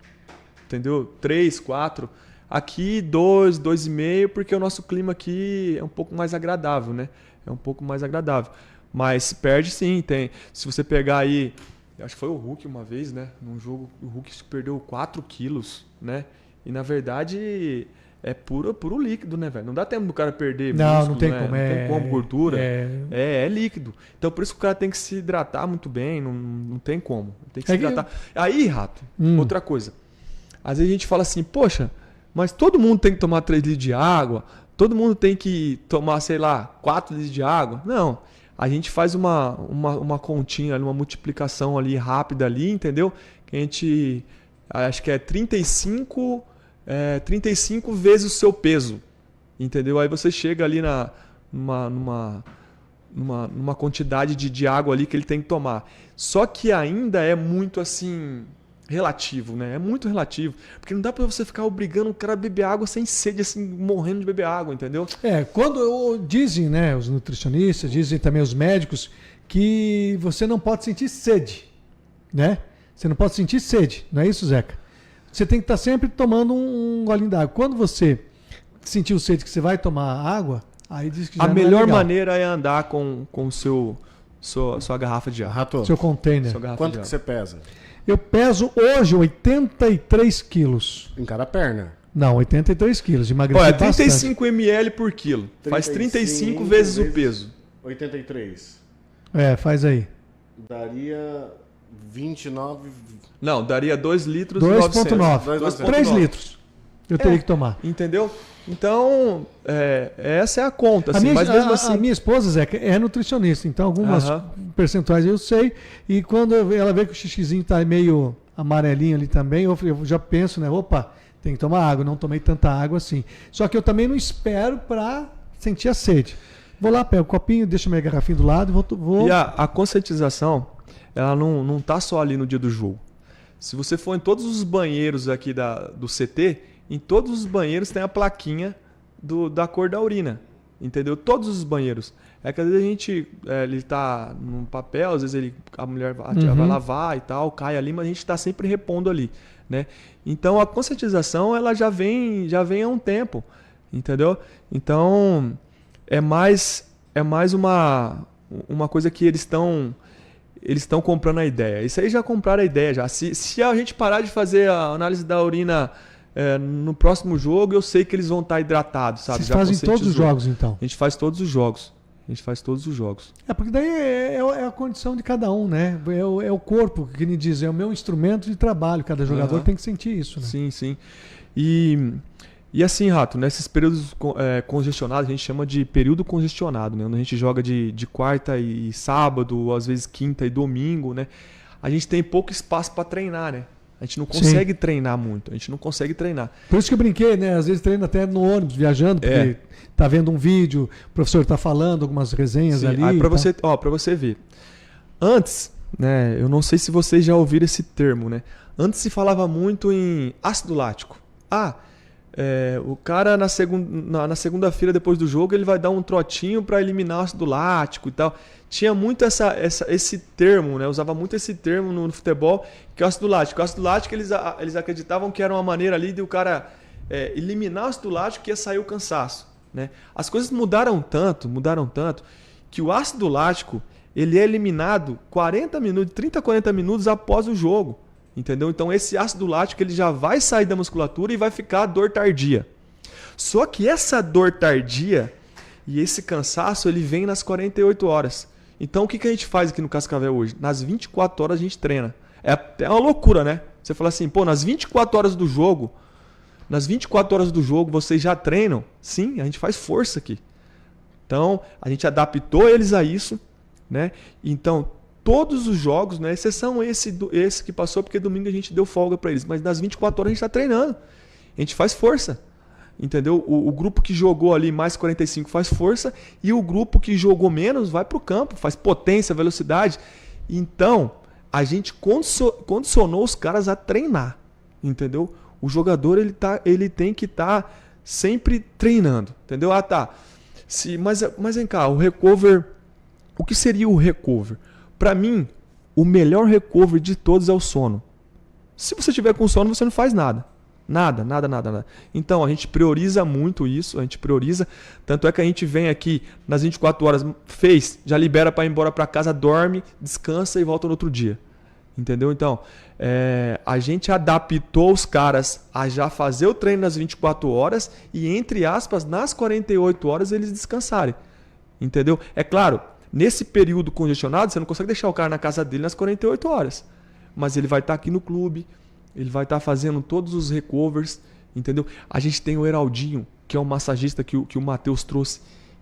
entendeu? 3, 4. Aqui 2, 2,5, porque o nosso clima aqui é um pouco mais agradável, né? É um pouco mais agradável. Mas perde sim, tem. Se você pegar aí, acho que foi o Hulk uma vez, né? Num jogo, o Hulk perdeu 4 quilos, né? E na verdade é puro líquido, né, velho? Não dá tempo do cara perder músculo, não tem né? como. Não tem como gordura. É líquido. Então por isso que o cara tem que se hidratar muito bem, não tem como. Tem que se hidratar. Aí, Rato, outra coisa. Às vezes a gente fala assim, poxa, mas todo mundo tem que tomar 3 litros de água, todo mundo tem que tomar, sei lá, 4 litros de água. Não. A gente faz uma continha, uma multiplicação ali rápida ali, entendeu? Que a gente, acho que é 35 vezes o seu peso, entendeu? Aí você chega ali numa quantidade de água ali que ele tem que tomar. Só que ainda é muito assim... relativo, né? É muito relativo. Porque não dá pra você ficar obrigando o cara a beber água sem sede, assim, morrendo de beber água, entendeu? Quando dizem, né, os nutricionistas, dizem também os médicos, que você não pode sentir sede, né? Você não pode sentir sede, não é isso, Zeca? Você tem que estar sempre tomando um golinho d'água. Quando você sentir o sede que você vai tomar água, aí diz que já A não melhor é legal. maneira é andar com sua garrafa de água. Rato, Seu container. Sua garrafa quanto de que água. você pesa? Eu peso hoje 83 quilos. Em cada perna. Não, 83 quilos. Emagreci Olha, bastante. 35 ml por quilo. Faz 35 vezes o peso. 83. Faz aí. Daria 29... Não, daria 2 litros e 900. 2,9. 3 litros. Eu teria que tomar. Entendeu? Então, essa é a conta. A Assim, minha, mas mesmo assim... a minha esposa, Zeca, é nutricionista, então algumas Aham. percentuais eu sei. E quando ela vê que o xixizinho tá meio amarelinho ali também, eu já penso, né? Opa, tem que tomar água. Não tomei tanta água assim. Só que eu também não espero para sentir a sede. Vou lá, pego o copinho, deixo minha garrafinha do lado e vou... E a conscientização, ela não tá só ali no dia do jogo. Se você for em todos os banheiros aqui do CT, em todos os banheiros tem a plaquinha da cor da urina. Entendeu? Todos os banheiros. É que às vezes a gente, ele tá num papel, às vezes a mulher vai lavar e tal, cai ali, mas a gente está sempre repondo ali, né? Então a conscientização, ela já vem há um tempo, entendeu? Então é mais uma coisa que eles estão comprando a ideia. Isso aí já compraram a ideia já. Se a gente parar de fazer a análise da urina no próximo jogo, eu sei que eles vão estar hidratados, sabe? Vocês Já fazem todos os conscientizou. jogos, então? A gente faz todos os jogos. Porque daí é a condição de cada um, né? É o corpo, que me diz, é o meu instrumento de trabalho. Cada jogador tem que sentir isso, né? Sim, sim. E assim, Rato, nesses períodos congestionados, a gente chama de período congestionado, né? Onde a gente joga de quarta e sábado, às vezes quinta e domingo, né? A gente tem pouco espaço para treinar, né? A gente não consegue treinar muito, Por isso que eu brinquei, né? Às vezes treino até no ônibus, viajando, porque tá vendo um vídeo, o professor tá falando algumas resenhas ali. Aí para você ver. Antes, né? Eu não sei se vocês já ouviram esse termo, né? Antes se falava muito em ácido lático. O cara na segunda-feira depois do jogo ele vai dar um trotinho para eliminar o ácido lático e tal. Tinha muito esse termo, né? Usava muito esse termo no futebol, que é o ácido lático. O ácido lático eles acreditavam que era uma maneira ali de o cara eliminar o ácido lático que ia sair o cansaço, né? As coisas mudaram tanto, que o ácido lático ele é eliminado 30 a 40 minutos após o jogo. Entendeu? Então esse ácido lático ele já vai sair da musculatura e vai ficar a dor tardia. Só que essa dor tardia e esse cansaço ele vem nas 48 horas. Então o que a gente faz aqui no Cascavel hoje? Nas 24 horas a gente treina. É uma loucura, né? Você fala assim, nas 24 horas do jogo vocês já treinam? Sim, a gente faz força aqui. Então a gente adaptou eles a isso, né? Então todos os jogos, né, exceção esse que passou, porque domingo a gente deu folga para eles, mas nas 24 horas a gente está treinando, a gente faz força, entendeu? O grupo que jogou ali mais 45 faz força e o grupo que jogou menos vai para o campo, faz potência, velocidade. Então a gente condicionou os caras a treinar, entendeu? O jogador ele tem que estar sempre treinando, entendeu? Mas vem cá, o recover, o que seria o recover? Para mim, o melhor recover de todos é o sono. Se você tiver com sono, você não faz nada. Nada. Então, a gente prioriza muito isso, Tanto é que a gente vem aqui nas 24 horas, já libera para ir embora para casa, dorme, descansa e volta no outro dia. Entendeu? Então, a gente adaptou os caras a já fazer o treino nas 24 horas e, entre aspas, nas 48 horas eles descansarem. Entendeu? É claro, nesse período congestionado, você não consegue deixar o cara na casa dele nas 48 horas. Mas ele vai estar aqui no clube, ele vai estar fazendo todos os recovers, entendeu? A gente tem o Heraldinho, que é um massagista que o Matheus trouxe,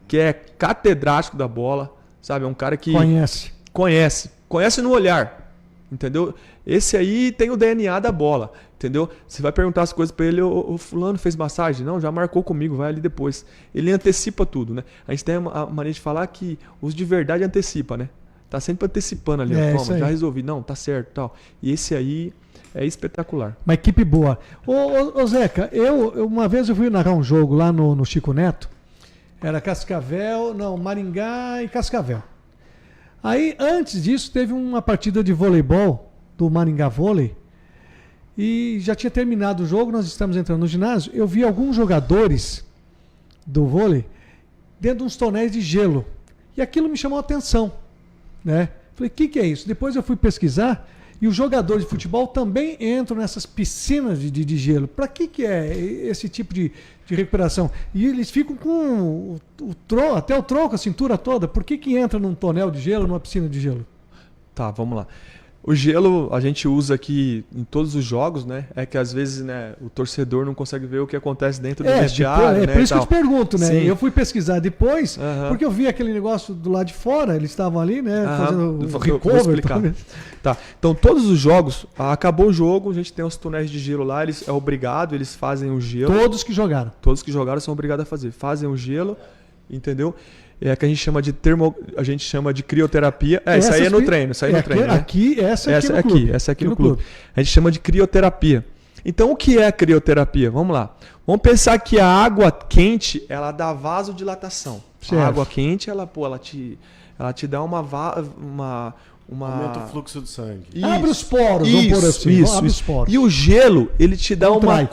que é catedrático da bola, sabe? É um cara que conhece no olhar, entendeu? Esse aí tem o DNA da bola, entendeu? Você vai perguntar as coisas para ele, o fulano fez massagem? Não, já marcou comigo, vai ali depois. Ele antecipa tudo, né? A gente tem a maneira de falar que os de verdade antecipa, né? Tá sempre antecipando ali, toma, já resolvi, não, tá certo, tal. E esse aí é espetacular. Uma equipe boa. Ô Zeca, uma vez eu fui narrar um jogo lá no Chico Neto, era Maringá e Cascavel. Aí, antes disso, teve uma partida de voleibol do Maringá Vôlei. E já tinha terminado o jogo, nós estamos entrando no ginásio. Eu vi alguns jogadores do vôlei dentro de uns tonéis de gelo. E aquilo me chamou a atenção, né? Falei, o que é isso? Depois eu fui pesquisar e os jogadores de futebol também entram nessas piscinas de gelo. Para que é esse tipo de recuperação? E eles ficam com até o tronco, a cintura toda. Por que entra num tonel de gelo, numa piscina de gelo? Tá, vamos lá. O gelo a gente usa aqui em todos os jogos, né? É que às vezes, né, o torcedor não consegue ver o que acontece dentro do vestiário, né? Por isso que eu te pergunto, né? Sim. Eu fui pesquisar depois, porque eu vi aquele negócio do lado de fora, eles estavam ali, né? Fazendo o recover. Vou explicar. Tá. Então, todos os jogos, acabou o jogo, a gente tem os túneis de gelo lá, eles é obrigado, eles fazem o gelo. Todos que jogaram. Todos que jogaram são obrigados a fazer. Fazem o gelo, entendeu? É que a gente chama de crioterapia. Isso aí é no treino, isso aí no treino, né? Essa aqui no clube. A gente chama de crioterapia. Então, o que é a crioterapia? Vamos lá. Vamos pensar que a água quente, ela dá vasodilatação. Certo. A água quente, ela te dá uma aumenta o fluxo de sangue. Isso, abre os poros, vamos por assim. Abre os poros. E o gelo, ele te dá uma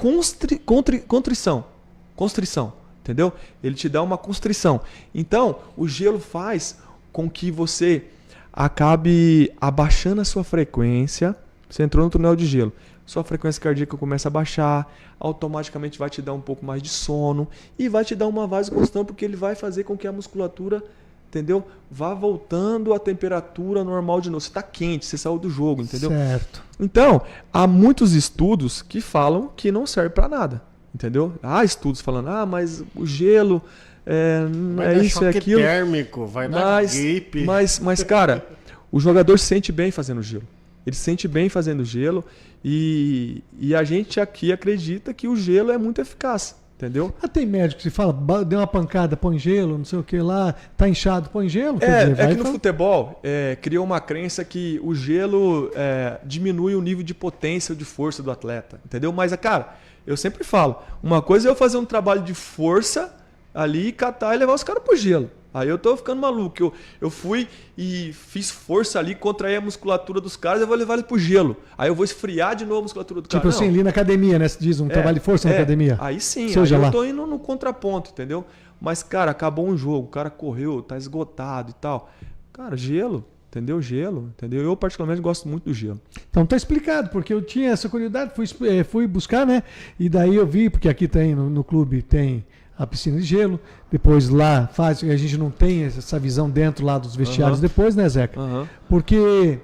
constrição. Entendeu? Ele te dá uma constrição. Então, o gelo faz com que você acabe abaixando a sua frequência. Você entrou no túnel de gelo. Sua frequência cardíaca começa a baixar. Automaticamente vai te dar um pouco mais de sono. E vai te dar uma vasoconstrição, porque ele vai fazer com que a musculatura, entendeu? Vá voltando à temperatura normal de novo. Você está quente, você saiu do jogo, entendeu? Certo. Então, há muitos estudos que falam que não serve para nada. Entendeu? Há estudos falando, mas o gelo vai isso, é aquilo. Térmico, vai dar gripe. Mas, cara, o jogador se sente bem fazendo gelo. Ele se sente bem fazendo gelo e a gente aqui acredita que o gelo é muito eficaz. Entendeu? Tem médico que fala, deu uma pancada, põe gelo, não sei o que lá, tá inchado, põe gelo. Que no futebol criou uma crença que o gelo diminui o nível de potência ou de força do atleta. Entendeu? Mas, cara, eu sempre falo, uma coisa é eu fazer um trabalho de força ali, catar e levar os caras pro gelo. Aí eu tô ficando maluco. Eu fui e fiz força ali, contraí a musculatura dos caras, eu vou levar eles pro gelo. Aí eu vou esfriar de novo a musculatura do cara. Tipo assim, ali na academia, né? Você diz um trabalho de força na academia. Aí sim, Seja aí lá. Eu tô indo no contraponto, entendeu? Mas, cara, acabou um jogo, o cara correu, tá esgotado e tal. Cara, gelo. Entendeu? Gelo, entendeu? Eu particularmente gosto muito do gelo. Então tá explicado, porque eu tinha essa curiosidade, fui buscar, né? E daí eu vi, porque aqui tem, no clube tem a piscina de gelo, depois lá a gente não tem essa visão dentro lá dos vestiários depois, né, Zeca? Porque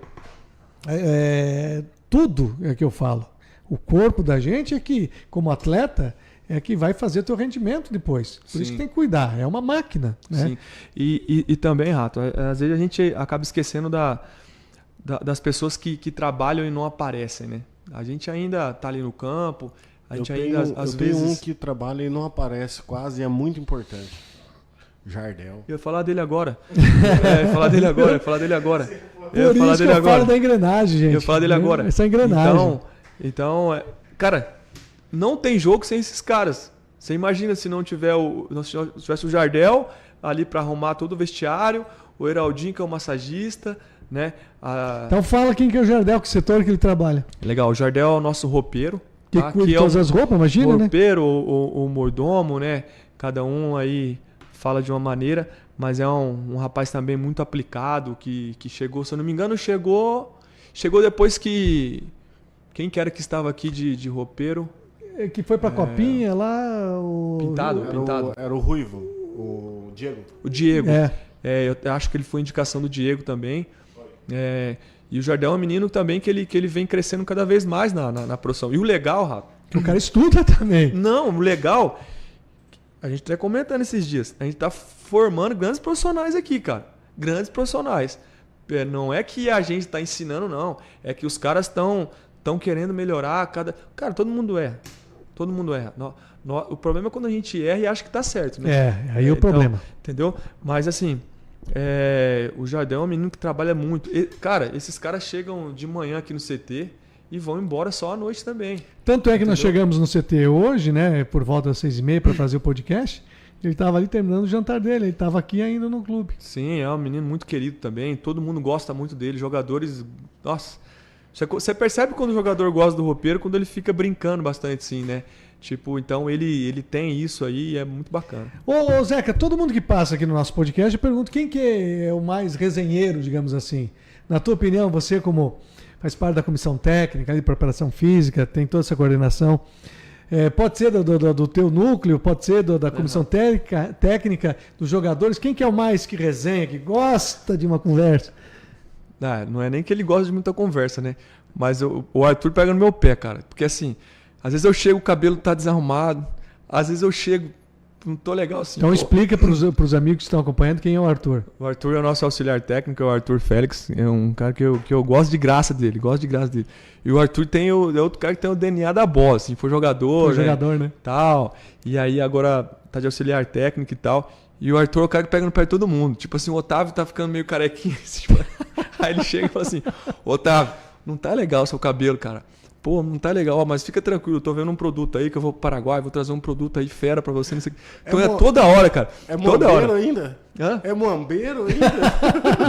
tudo é que eu falo. O corpo da gente é que, como atleta, é que vai fazer teu rendimento depois. Por isso que tem que cuidar. É uma máquina, né? Sim. E também, Rato, às vezes a gente acaba esquecendo das pessoas que trabalham e não aparecem, né? A gente ainda tá ali no campo, às vezes... tenho um que trabalha e não aparece quase, e é muito importante. Jardel. Eu ia falar dele agora. Eu ia falar dele agora. Por isso que eu falo da engrenagem, gente. Eu ia falar dele agora. Essa engrenagem. Então, cara... Não tem jogo sem esses caras. Você imagina se não tivesse o Jardel ali para arrumar todo o vestiário, o Heraldinho, que é o massagista, né? Então fala quem que é o Jardel, que setor que ele trabalha. Legal, o Jardel é o nosso roupeiro. Que cuida todas as roupas, imagina, né? Roupeiro, o mordomo, né? Cada um aí fala de uma maneira, mas é um rapaz também muito aplicado, que chegou, se eu não me engano, chegou depois que... Quem que era que estava aqui de roupeiro? Que foi pra Copinha lá, o... Pintado. Era o Ruivo, o Diego. O Diego. Eu acho que ele foi indicação do Diego também. E o Jardel é um menino também que ele vem crescendo cada vez mais na profissão. E o legal, Rato... O cara estuda também. Não, o legal... A gente tá comentando esses dias. A gente tá formando grandes profissionais aqui, cara. Grandes profissionais. Não é que a gente tá ensinando, não. É que os caras estão querendo melhorar Cara, todo mundo erra. Todo mundo erra. O problema é quando a gente erra e acha que tá certo, né? Aí é o problema. Entendeu? Mas assim, o Jardel é um menino que trabalha muito. Cara, esses caras chegam de manhã aqui no CT e vão embora só à noite também. Tanto é que nós chegamos no CT hoje, né? Por volta das 6h30 para fazer o podcast. Ele estava ali terminando o jantar dele. Ele estava aqui ainda no clube. Sim, é um menino muito querido também. Todo mundo gosta muito dele. Jogadores... Nossa... Você percebe quando o jogador gosta do roupeiro, quando ele fica brincando bastante, assim, né? Tipo, então ele tem isso aí e é muito bacana. Ô, Zeca, todo mundo que passa aqui no nosso podcast, eu pergunto quem que é o mais resenheiro, digamos assim. Na tua opinião, você como faz parte da comissão técnica, de preparação física, tem toda essa coordenação, pode ser do teu núcleo, pode ser da comissão técnica, dos jogadores, quem que é o mais que resenha, que gosta de uma conversa? Não é nem que ele gosta de muita conversa, né? Mas o Arthur pega no meu pé, cara. Porque assim, às vezes eu chego, o cabelo tá desarrumado, às vezes eu chego, não tô legal assim. Então explica para os amigos que estão acompanhando quem é o Arthur. O Arthur é o nosso auxiliar técnico, é o Arthur Félix. É um cara que eu gosto de graça dele, E o Arthur é outro cara que tem o DNA da bola, assim, foi jogador, né? Tal. E aí agora tá de auxiliar técnico e tal. E o Arthur é o cara que pega no pé de todo mundo. Tipo assim, o Otávio tá ficando meio carequinho. Assim, aí ele chega e fala assim, Otávio, não tá legal o seu cabelo, cara. Pô, não tá legal, mas fica tranquilo, eu tô vendo um produto aí que eu vou pro Paraguai, vou trazer um produto aí fera pra você. Não sei. Então é toda hora, cara. É toda moambeiro hora. ainda? Hã? É moambeiro ainda?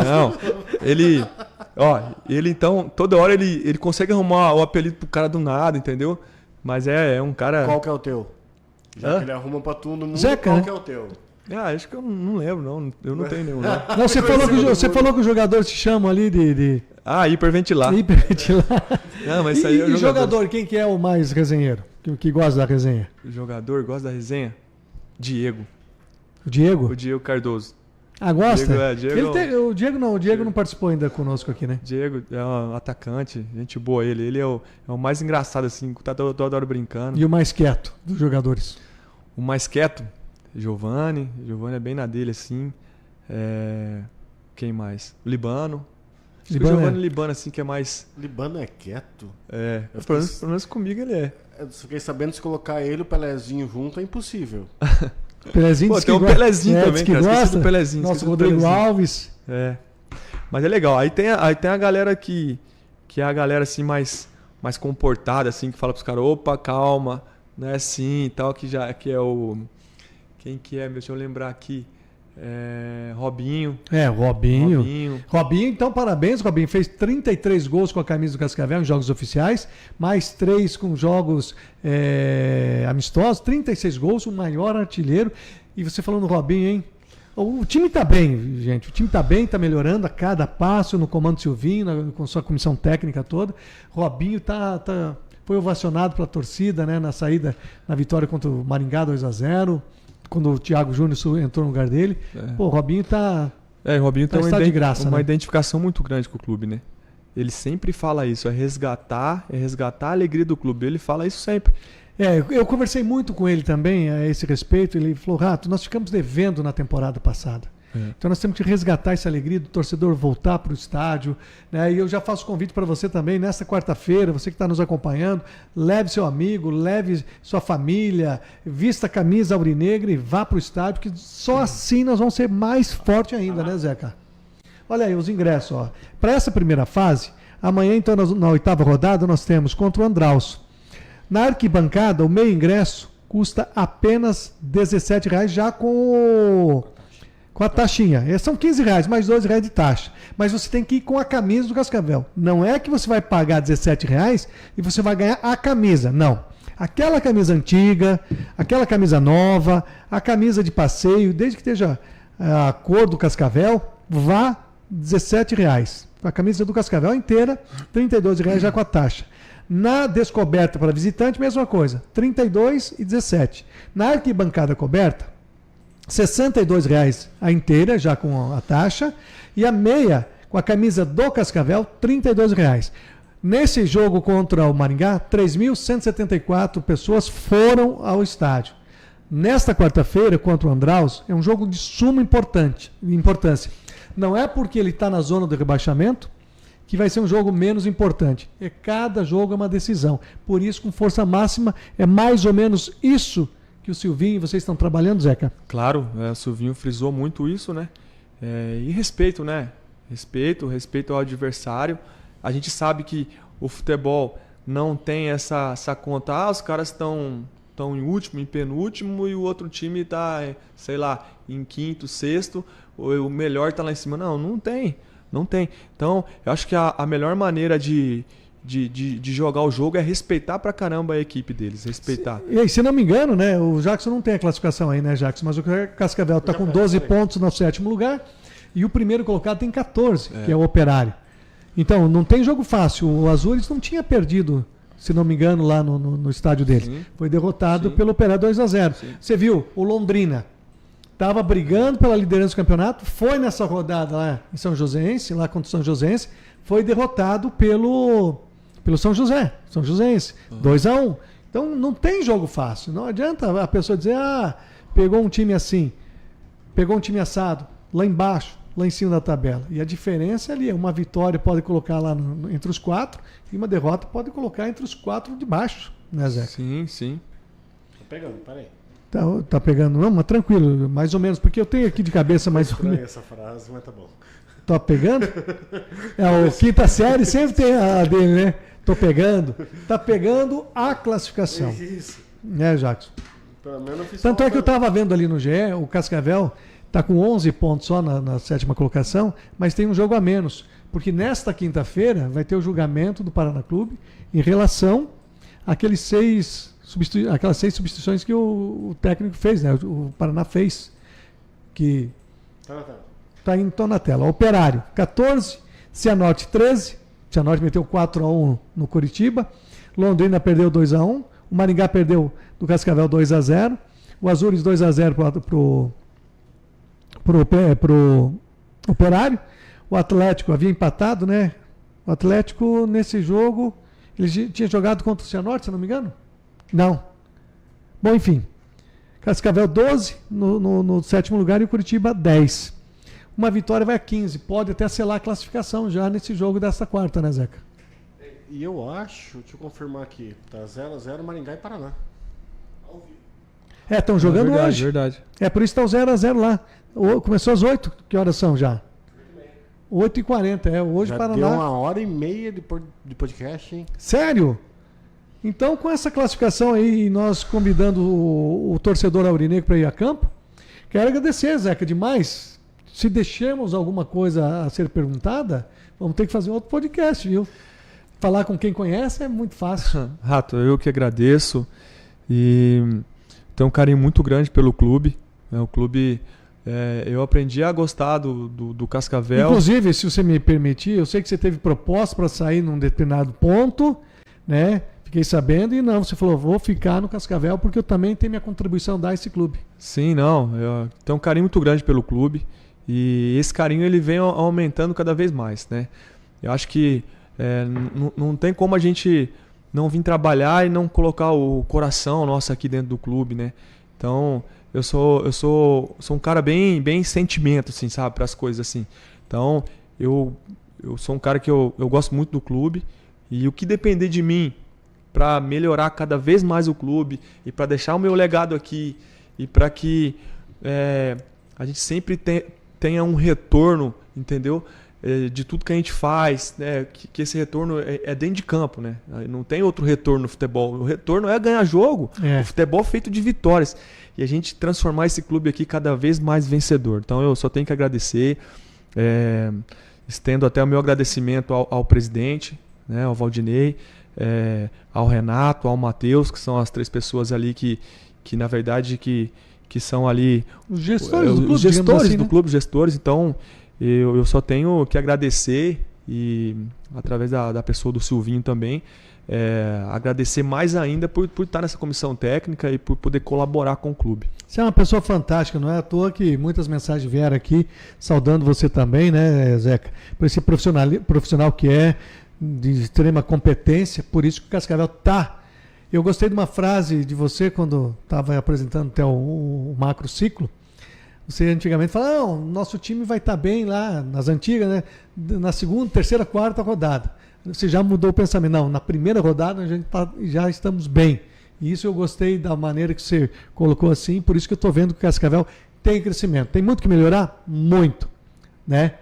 Não, ele então, toda hora ele consegue arrumar o apelido pro cara do nada, entendeu? Mas é um cara... Qual que é o teu? Já Hã? que ele arruma pra todo mundo, Zeca, qual né? que é o teu? Acho que eu não lembro, não. Eu não tenho nenhum, não. Não, você falou que os jogadores se chamam ali de Hiperventilar. hiperventilar. Não, mas isso aí é o E jogador. jogador, quem que é o mais resenheiro? Que gosta da resenha? O jogador gosta da resenha? Diego. O Diego? O Diego Cardoso. Ah, gosta? Diego o Diego não participou ainda conosco aqui, né? Diego é um atacante, gente boa ele. Ele é o mais engraçado, assim, tá toda hora brincando. E o mais quieto dos jogadores? O mais quieto, Giovani. Giovani é bem na dele, assim. Quem mais? O Libano. Acho que o Giovani Libano, assim, que é mais... Libano é quieto? Pelo menos comigo ele é. Eu fiquei sabendo que se colocar ele e o Pelezinho junto é impossível. Pelezinho tem um Pelezinho também, cara. Esqueci do Pelezinho. Nosso Rodrigo Alves. Mas é legal. Aí tem a galera que é a galera, assim, mais comportada, assim, que fala pros caras, opa, calma, não é assim e tal, que é o... Quem que é? Deixa eu lembrar aqui. Robinho. Robinho, então parabéns, Robinho. Fez 33 gols com a camisa do Cascavel em jogos oficiais, mais 3 com jogos amistosos, 36 gols, o maior artilheiro. E você falando do Robinho, hein? O time tá bem, gente. O time tá bem, tá melhorando a cada passo no comando Silvinho, com sua comissão técnica toda. Robinho foi ovacionado pela torcida, né, na saída, na vitória contra o Maringá 2-0. Quando o Thiago Júnior entrou no lugar dele. Pô, o Robinho o Robinho tem de graça, uma né? identificação muito grande com o clube, né? Ele sempre fala isso, é resgatar a alegria do clube. Ele fala isso sempre. Eu conversei muito com ele também a esse respeito. Ele falou, Rato, nós ficamos devendo na temporada passada. Então nós temos que resgatar essa alegria do torcedor voltar para o estádio, né? E eu já faço convite para você também, nesta quarta-feira, você que está nos acompanhando, leve seu amigo, leve sua família, vista a camisa aurinegra e vá para o estádio, que só assim nós vamos ser mais fortes ainda, né, Zeca? Olha aí os ingressos, ó. Para essa primeira fase, amanhã, então, na 8ª rodada, nós temos contra o Andraus. Na arquibancada, o meio ingresso custa apenas R$17, já com a taxinha. São R$15, mais R$12 de taxa. Mas você tem que ir com a camisa do Cascavel. Não é que você vai pagar R$17 e você vai ganhar a camisa. Não. Aquela camisa antiga, aquela camisa nova, a camisa de passeio, desde que esteja a cor do Cascavel, vá R$17. A camisa do Cascavel inteira, R$32 já com a taxa. Na descoberta para visitante, mesma coisa, R$32 e R$17. Na arquibancada coberta, R$62 a inteira, já com a taxa, e a meia, com a camisa do Cascavel, R$32. Nesse jogo contra o Maringá, 3.174 pessoas foram ao estádio. Nesta quarta-feira, contra o Andraus, é um jogo de suma importância. Não é porque ele está na zona do rebaixamento que vai ser um jogo menos importante. Cada jogo é uma decisão. Por isso, com força máxima, é mais ou menos isso que o Silvinho e vocês estão trabalhando, Zeca? Claro, o Silvinho frisou muito isso, né? E respeito, né? Respeito ao adversário. A gente sabe que o futebol não tem essa conta. Os caras estão em último, em penúltimo, e o outro time está, sei lá, em quinto, sexto, o melhor está lá em cima. Não tem. Então, eu acho que a melhor maneira de de jogar o jogo é respeitar pra caramba a equipe deles, respeitar. E aí, se não me engano, né, o Jackson não tem a classificação aí, né, Jackson? Mas o Cascavel está com 12 pontos no 7º lugar e o primeiro colocado tem 14, que é o Operário. Então, não tem jogo fácil. O Azures não tinha perdido, se não me engano, lá no estádio dele. Sim. Foi derrotado pelo Operário 2-0. Você viu, o Londrina estava brigando pela liderança do campeonato, foi nessa rodada lá em São Joséense, lá contra o São Joséense, foi derrotado pelo São Joséense, 2-1. Então não tem jogo fácil. Não adianta a pessoa dizer, pegou um time assim, pegou um time assado, lá embaixo, lá em cima da tabela. E a diferença ali é uma vitória pode colocar lá entre os 4 e uma derrota pode colocar entre os 4 de baixo, né, Zeca? Sim, sim. Tô pegando, peraí. Tá pegando, não, mas tranquilo, mais ou menos, porque eu tenho aqui de cabeça mais ou menos. Essa frase, mas tá bom. Tô pegando? O quinta série sempre tem a dele, né? Tô pegando. Tá pegando a classificação. Isso. Né, Jackson? Pelo menos eu fiz Tanto é que eu tava vendo ali no GE, o Cascavel tá com 11 pontos só na 7ª colocação, mas tem um jogo a menos, porque nesta quinta-feira vai ter o julgamento do Paraná Clube em relação àqueles aquelas 6 substituições que o técnico fez, né? O Paraná fez. Que tá na tela. Operário, 14. Cianorte, 13. Cianorte meteu 4-1 no Curitiba. Londrina perdeu 2-1. O Maringá perdeu do Cascavel 2-0. O Azures 2-0 pro Operário. O Atlético havia empatado, né? O Atlético, nesse jogo, ele tinha jogado contra o Cianorte, se não me engano? Não. Bom, enfim. Cascavel 12 no 7º lugar e o Curitiba 10. Uma vitória vai a 15. Pode até selar a classificação já nesse jogo dessa quarta, né, Zeca? E eu acho, deixa eu confirmar aqui, tá 0-0 Maringá e Paraná. Estão jogando verdade, hoje. Verdade. Por isso tá o 0-0 lá. Começou às 8. Que horas são já? 8h40. Hoje já Paraná. Deu 1h30 de podcast, hein? Sério? Então, com essa classificação aí, nós convidando o torcedor aurinegro para ir a campo, quero agradecer, Zeca, demais. Se deixarmos alguma coisa a ser perguntada, vamos ter que fazer outro podcast, viu? Falar com quem conhece é muito fácil. Rato, eu que agradeço e tenho um carinho muito grande pelo clube. O clube, eu aprendi a gostar do Cascavel. Inclusive, se você me permitir, eu sei que você teve proposta para sair num determinado ponto, né? Fiquei sabendo e não, você falou, vou ficar no Cascavel porque eu também tenho minha contribuição a dar a esse clube. Sim, não, eu tenho um carinho muito grande pelo clube e esse carinho ele vem aumentando cada vez mais, né? Eu acho que não tem como a gente não vir trabalhar e não colocar o coração nosso aqui dentro do clube, né? Então, eu sou um cara bem sentimento, assim, sabe, para as coisas assim. Então, eu sou um cara que eu gosto muito do clube e o que depender de mim para melhorar cada vez mais o clube e para deixar o meu legado aqui e para que a gente sempre tenha um retorno, entendeu? De tudo que a gente faz, né? Que esse retorno é dentro de campo, né? Não tem outro retorno no futebol. O retorno é ganhar jogo. O futebol é feito de vitórias. E a gente transformar esse clube aqui cada vez mais vencedor. Então eu só tenho que agradecer. Estendo até o meu agradecimento ao presidente, né? Ao Valdinei, ao Renato, ao Matheus, que são as 3 pessoas ali que na verdade que são ali os gestores do clube, os gestores assim, do né? clube, gestores. Então eu só tenho que agradecer e através da pessoa do Silvinho também agradecer mais ainda por estar nessa comissão técnica e por poder colaborar com o clube. Você é uma pessoa fantástica, não é à toa que muitas mensagens vieram aqui saudando você também, né, Zeca? Por esse profissional que é de extrema competência, por isso que o Cascavel tá. Eu gostei de uma frase de você quando estava apresentando até o macro ciclo. Você antigamente falava, nosso time vai estar bem lá nas antigas, né? Na segunda, terceira, quarta rodada. Você já mudou o pensamento. Não, na primeira rodada a gente já estamos bem. E isso eu gostei da maneira que você colocou assim, por isso que eu estou vendo que o Cascavel tem crescimento. Tem muito que melhorar? Muito. Né?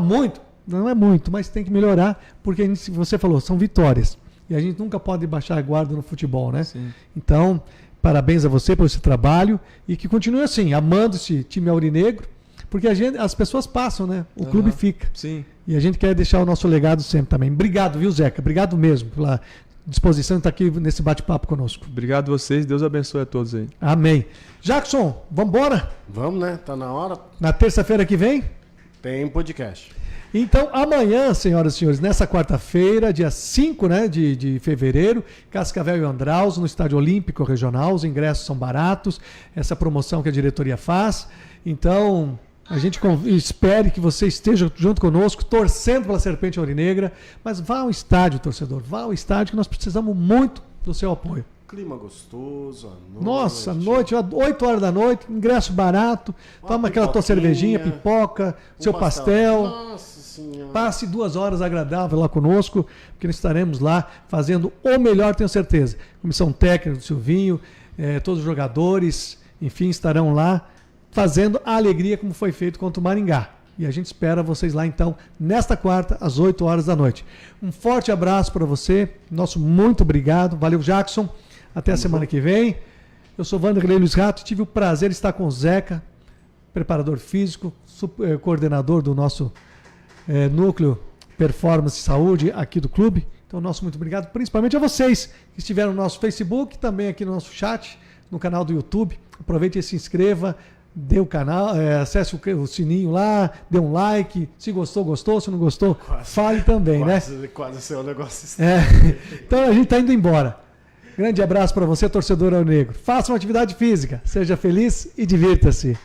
Muito? Não é muito, mas tem que melhorar, porque você falou, são vitórias. E a gente nunca pode baixar a guarda no futebol, né? Sim. Então, parabéns a você por esse trabalho e que continue assim, amando esse time aurinegro, Porque as pessoas passam, né? O clube fica. Sim. E a gente quer deixar o nosso legado sempre também. Obrigado, viu, Zeca? Obrigado mesmo pela disposição de estar aqui nesse bate-papo conosco. Obrigado a vocês. Deus abençoe a todos aí. Amém. Jackson, vamos embora? Vamos, né? Tá na hora. Na terça-feira que vem? Tem podcast. Então, amanhã, senhoras e senhores, nessa quarta-feira, dia 5, né, de fevereiro, Cascavel e Andraus, no Estádio Olímpico Regional, os ingressos são baratos, essa promoção que a diretoria faz. Então, a gente espere que você esteja junto conosco, torcendo pela Serpente Aurinegra, mas vá ao estádio, torcedor, vá ao estádio, que nós precisamos muito do seu apoio. Clima gostoso, à noite. Nossa, noite, 8 horas da noite, ingresso barato, toma aquela tua cervejinha, pipoca, seu pastel. Nossa Senhora. Passe 2 horas agradáveis lá conosco, porque nós estaremos lá fazendo o melhor, tenho certeza. Comissão técnica do Silvinho, todos os jogadores, enfim, estarão lá fazendo a alegria como foi feito contra o Maringá. E a gente espera vocês lá, então, nesta quarta, às 8 horas da noite. Um forte abraço para você, nosso muito obrigado. Valeu, Jackson. Até a semana que vem. Eu sou Vanderlei Luiz Rato, tive o prazer de estar com o Zeca, preparador físico, coordenador do nosso núcleo Performance e Saúde aqui do clube. Então, nosso muito obrigado, principalmente a vocês que estiveram no nosso Facebook, também aqui no nosso chat, no canal do YouTube. Aproveite e se inscreva, dê o canal, acesse o sininho lá, dê um like. Se gostou, gostou. Se não gostou, fale também, né? Quase saiu um negócio Então, a gente está indo embora. Grande abraço para você, torcedor alvinegro. Faça uma atividade física, seja feliz e divirta-se.